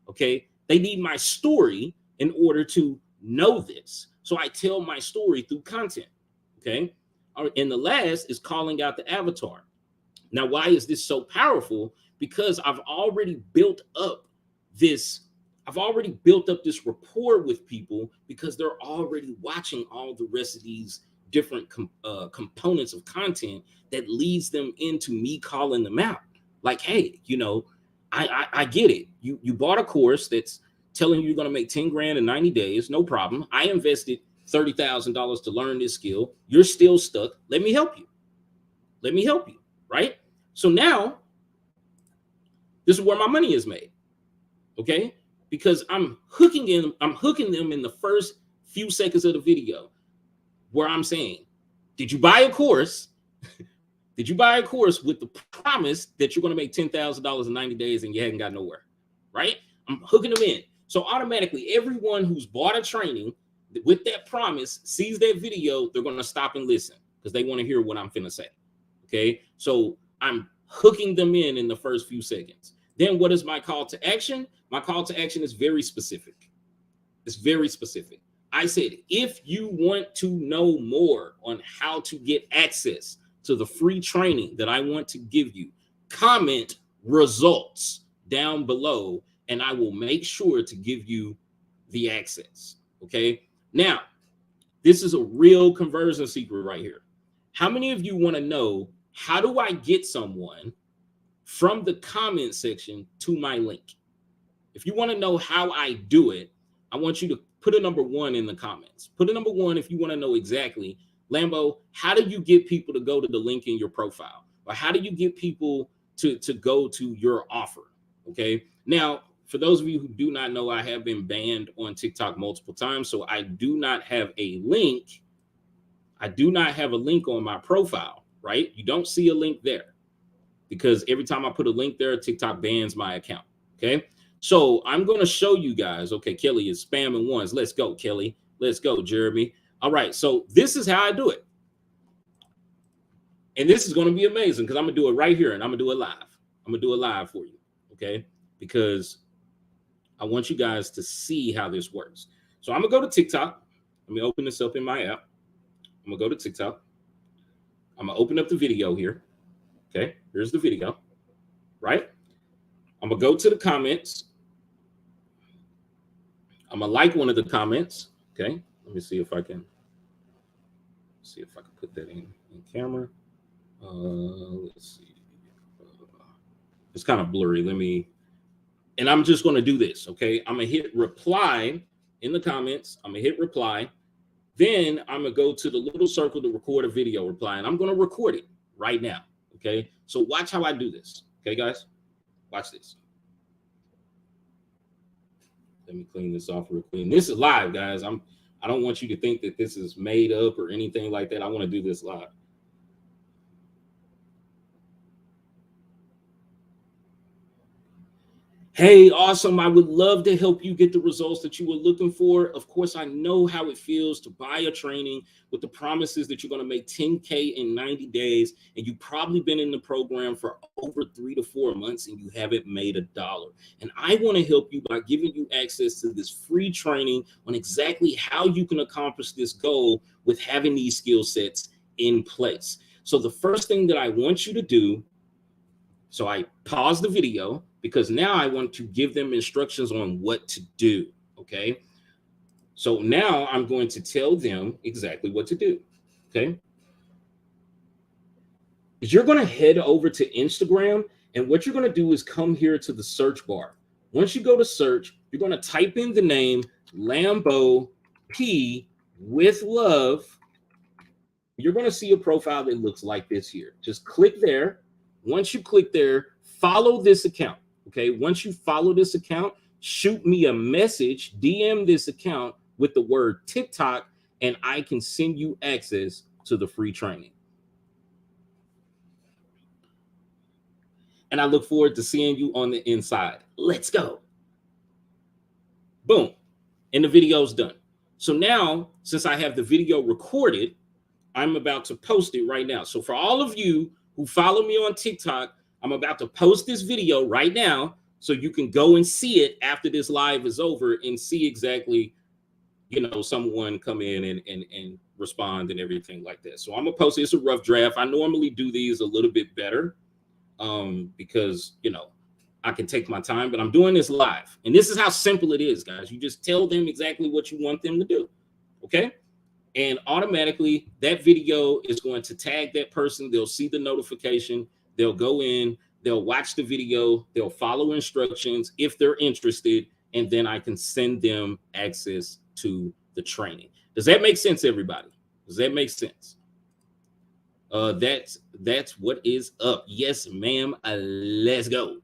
S1: okay? They need my story in order to know this. So I tell my story through content, okay? And the last is calling out the avatar. Now, why is this so powerful? Because I've already built up this rapport with people, because they're already watching all the rest of these different components of content that leads them into me calling them out. Like, hey, you know, I get it. You bought a course that's telling you you're going to make 10 grand in 90 days. No problem. I invested $30,000 to learn this skill. You're still stuck. Let me help you. Let me help you. Right? So now this is where my money is made. Okay? Because I'm hooking them in the first few seconds of the video where I'm saying, did you buy a course? Did you buy a course with the promise that you're going to make $10,000 in 90 days and you hadn't got nowhere? Right? I'm hooking them in. So automatically, everyone who's bought a training with that promise sees that video, they're going to stop and listen because they want to hear what I'm finna say. Okay? So I'm hooking them in the first few seconds. Then what is my call to action? My call to action is very specific. It's very specific. I said, if you want to know more on how to get access to the free training that I want to give you, comment results down below, and I will make sure to give you the access. Okay. Now, this is a real conversion secret right here. How many of you want to know, how do I get someone from the comment section to my link? If you want to know how I do it, I want you to put a number 1 in the comments. Put a number 1 if you want to know exactly, Lambo, how do you get people to go to the link in your profile? Or how do you get people to go to your offer? Okay. Now, for those of you who do not know, I have been banned on TikTok multiple times, so I do not have a link. I do not have a link on my profile, right? You don't see a link there because every time I put a link there, TikTok bans my account. Okay. So I'm going to show you guys. Okay. Kelly is spamming ones. Let's go, Kelly. Let's go, Jeremy. All right. So this is how I do it. And this is going to be amazing because I'm going to do it right here and I'm going to do it live. I'm going to do it live for you. Okay. Because I want you guys to see how this works. So I'm going to go to TikTok. Let me open this up in my app. I'm going to go to TikTok. I'm going to open up the video here. Okay. Here's the video. Right. I'm going to go to the comments. I'm going to like one of the comments. Okay. Let me see if I can put that in camera. Let's see. It's kind of blurry. And I'm just going to do this. Okay. I'm going to hit reply in the comments. I'm going to hit reply. Then I'm going to go to the little circle to record a video reply. And I'm going to record it right now. Okay. So watch how I do this. Okay, guys, watch this. Let me clean this off real quick. This is live, guys. I don't want you to think that this is made up or anything like that. I want to do this live. Hey, awesome. I would love to help you get the results that you were looking for. Of course, I know how it feels to buy a training with the promises that you're going to make 10K in 90 days. And you've probably been in the program for over 3 to 4 months and you haven't made $1. And I want to help you by giving you access to this free training on exactly how you can accomplish this goal with having these skill sets in place. So the first thing that I want you to do, so I pause the video because now I want to give them instructions on what to do. Okay. So now I'm going to tell them exactly what to do. Okay. You're going to head over to Instagram and what you're going to do is come here to the search bar. Once you go to search, you're going to type in the name Lambo P with love. You're going to see a profile that looks like this here. Just click there. Once you click there, follow this account. Okay. Once you follow this account, shoot me a message, DM this account with the word TikTok, and I can send you access to the free training. And I look forward to seeing you on the inside. Let's go. Boom. And the video's done. So now, since I have the video recorded, I'm about to post it right now. So for all of you who follow me on TikTok, I'm about to post this video right now so you can go and see it after this live is over and see exactly, you know, someone come in and respond and everything like that. So I'm gonna post it. It's a rough draft. I normally do these a little bit better because, you know, I can take my time, but I'm doing this live. And this is how simple it is, guys. You just tell them exactly what you want them to do. Okay. And automatically that video is going to tag that person. They'll see the notification. They'll go in, they'll watch the video, they'll follow instructions if they're interested, and then I can send them access to the training. Does that make sense, everybody? Does that make sense? That's what is up. Yes, ma'am. Let's go.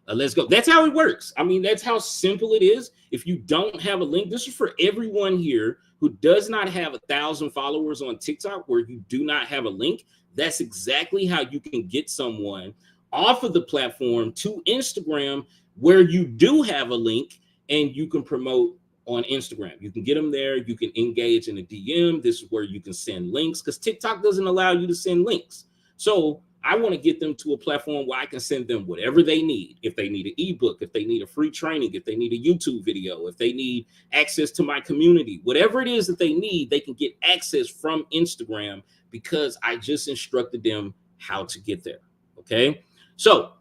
S1: Let's go. That's how it works. I mean, that's how simple it is. If you don't have a link, this is for everyone here who does not have 1,000 followers on TikTok, where you do not have a link. That's exactly how you can get someone off of the platform to Instagram, where you do have a link and you can promote on Instagram. You can get them there. You can engage in a DM. This is where you can send links, because TikTok doesn't allow you to send links. So I want to get them to a platform where I can send them whatever they need. If they need an ebook, if they need a free training, if they need a YouTube video, if they need access to my community, whatever it is that they need, they can get access from Instagram, because I just instructed them how to get there. Okay. So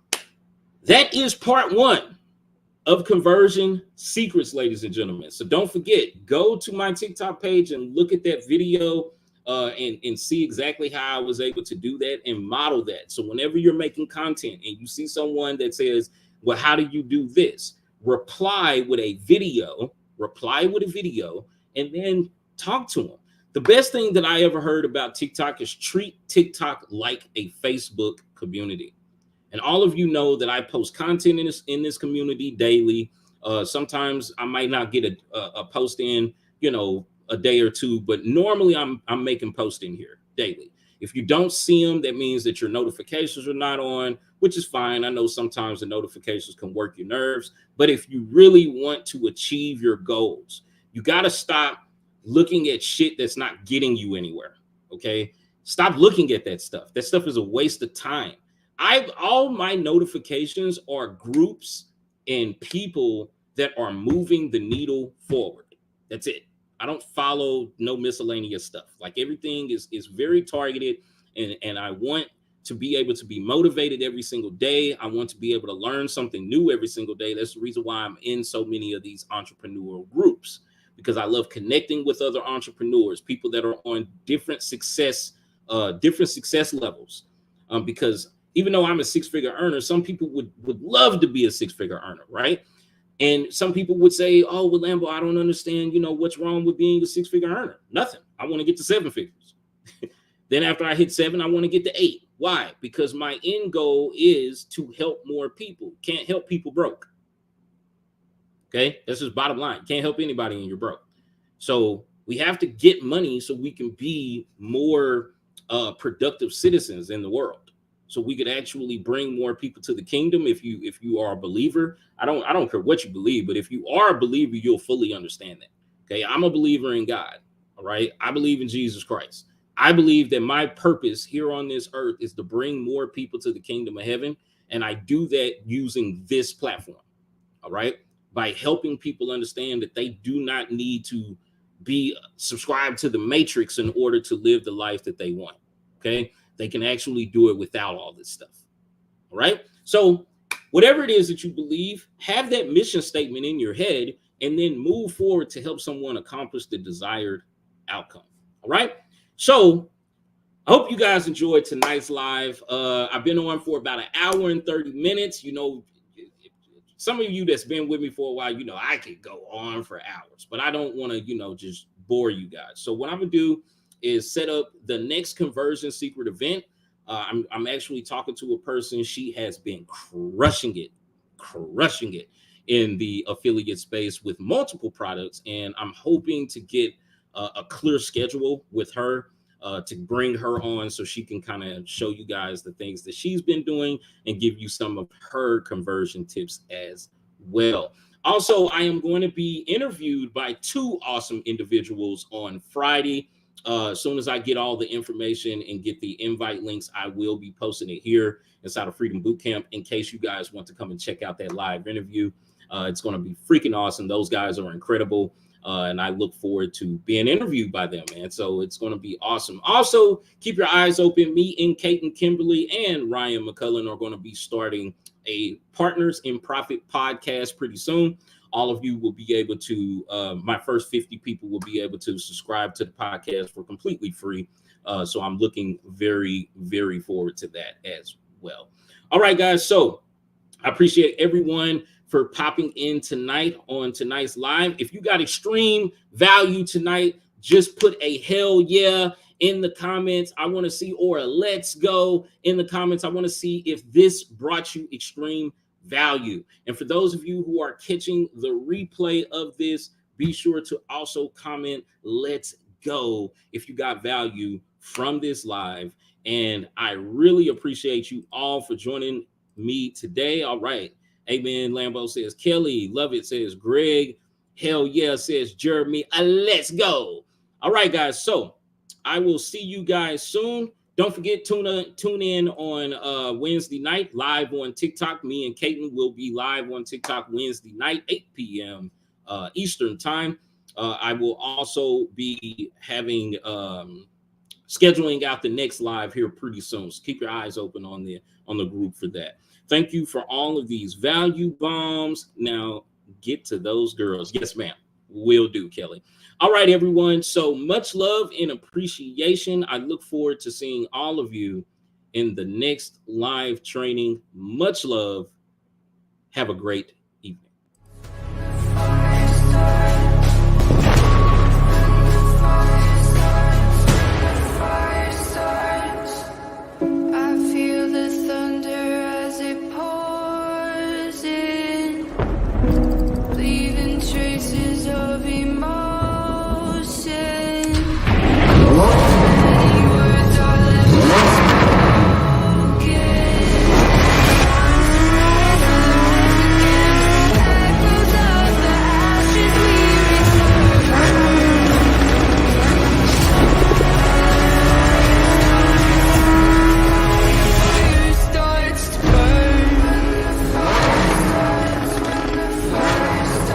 S1: that is part one of conversion secrets, ladies and gentlemen. So don't forget, go to my TikTok page and look at that video and see exactly how I was able to do that and model that. So whenever you're making content and you see someone that says, well, how do you do this? Reply with a video, and then talk to them. The best thing that I ever heard about TikTok is treat TikTok like a Facebook community. And all of you know that I post content in this community daily. Sometimes I might not get a post in, a day or two, but normally I'm making posts in here daily. If you don't see them, that means that your notifications are not on, which is fine. I know sometimes the notifications can work your nerves, but if you really want to achieve your goals, you got to stop looking at shit that's not getting you anywhere. Okay. Stop looking at that stuff. That stuff is a waste of time. All my notifications are groups and people that are moving the needle forward. That's it. I don't follow no miscellaneous stuff. Like, everything is very targeted, and I want to be able to be motivated every single day. I want to be able to learn something new every single day. That's the reason why I'm in so many of these entrepreneurial groups, because I love connecting with other entrepreneurs, people that are on different success levels. Because even though I'm a six-figure earner, some people would love to be a six-figure earner, right? And some people would say, oh, well, Lambo, I don't understand, what's wrong with being a six-figure earner? Nothing. I want to get to 7 figures. Then after I hit 7, I want to get to 8. Why? Because my end goal is to help more people. Can't help people broke. Okay? That's just bottom line. Can't help anybody and you're broke. So we have to get money so we can be more productive citizens in the world. So we could actually bring more people to the kingdom. If you are a believer, I don't care what you believe, but if you are a believer, you'll fully understand that. Okay, I'm a believer in God. All right, I believe in Jesus Christ. I believe that my purpose here on this earth is to bring more people to the kingdom of heaven, and I do that using this platform. All right, by helping people understand that they do not need to be subscribed to the matrix in order to live the life that they want. Okay. They can actually do it without all this stuff. All right. So whatever it is that you believe, have that mission statement in your head and then move forward to help someone accomplish the desired outcome. All right. So I hope you guys enjoyed tonight's live. I've been on for about 1 hour and 30 minutes. Some of you that's been with me for a while, I could go on for hours, but I don't want to, just bore you guys. So what I'm going to do is set up the next conversion secret event. I'm actually talking to a person. She has been crushing it in the affiliate space with multiple products. And I'm hoping to get a clear schedule with her to bring her on so she can kind of show you guys the things that she's been doing and give you some of her conversion tips as well. Also, I am going to be interviewed by 2 awesome individuals on Friday. As soon as I get all the information and get the invite links, I will be posting it here inside of Freedom Bootcamp in case you guys want to come and check out that live interview. It's going to be freaking awesome. Those guys are incredible. And I look forward to being interviewed by them, man. So it's going to be awesome. Also, keep your eyes open. Me and Kayton Kimberly and Ryan McCullen are going to be starting a Partners in Profit podcast pretty soon. All of you will be able to, my first 50 people will be able to subscribe to the podcast for completely free. So I'm looking very, very forward to that as well. All right, guys. So I appreciate everyone for popping in tonight on tonight's live. If you got extreme value tonight, just put a hell yeah in the comments. I want to see, or a let's go in the comments. I want to see if this brought you extreme value. And for those of you who are catching the replay of this, be sure to also comment let's go if you got value from this live. And I really appreciate you all for joining me today. All right. Amen. Lambo says Kelly. Love it says Greg. Hell yeah says Jeremy. Let's go. All right, guys. So I will see you guys soon. Don't forget, tune in on Wednesday night live on TikTok. Me and Kayton will be live on TikTok Wednesday night, 8 p.m. Eastern time. I will also be having scheduling out the next live here pretty soon. So keep your eyes open on the group for that. Thank you for all of these value bombs. Now get to those girls. Yes, ma'am. Will do, Kelly. All right, everyone. So much love and appreciation. I look forward to seeing all of you in the next live training. Much love. Have a great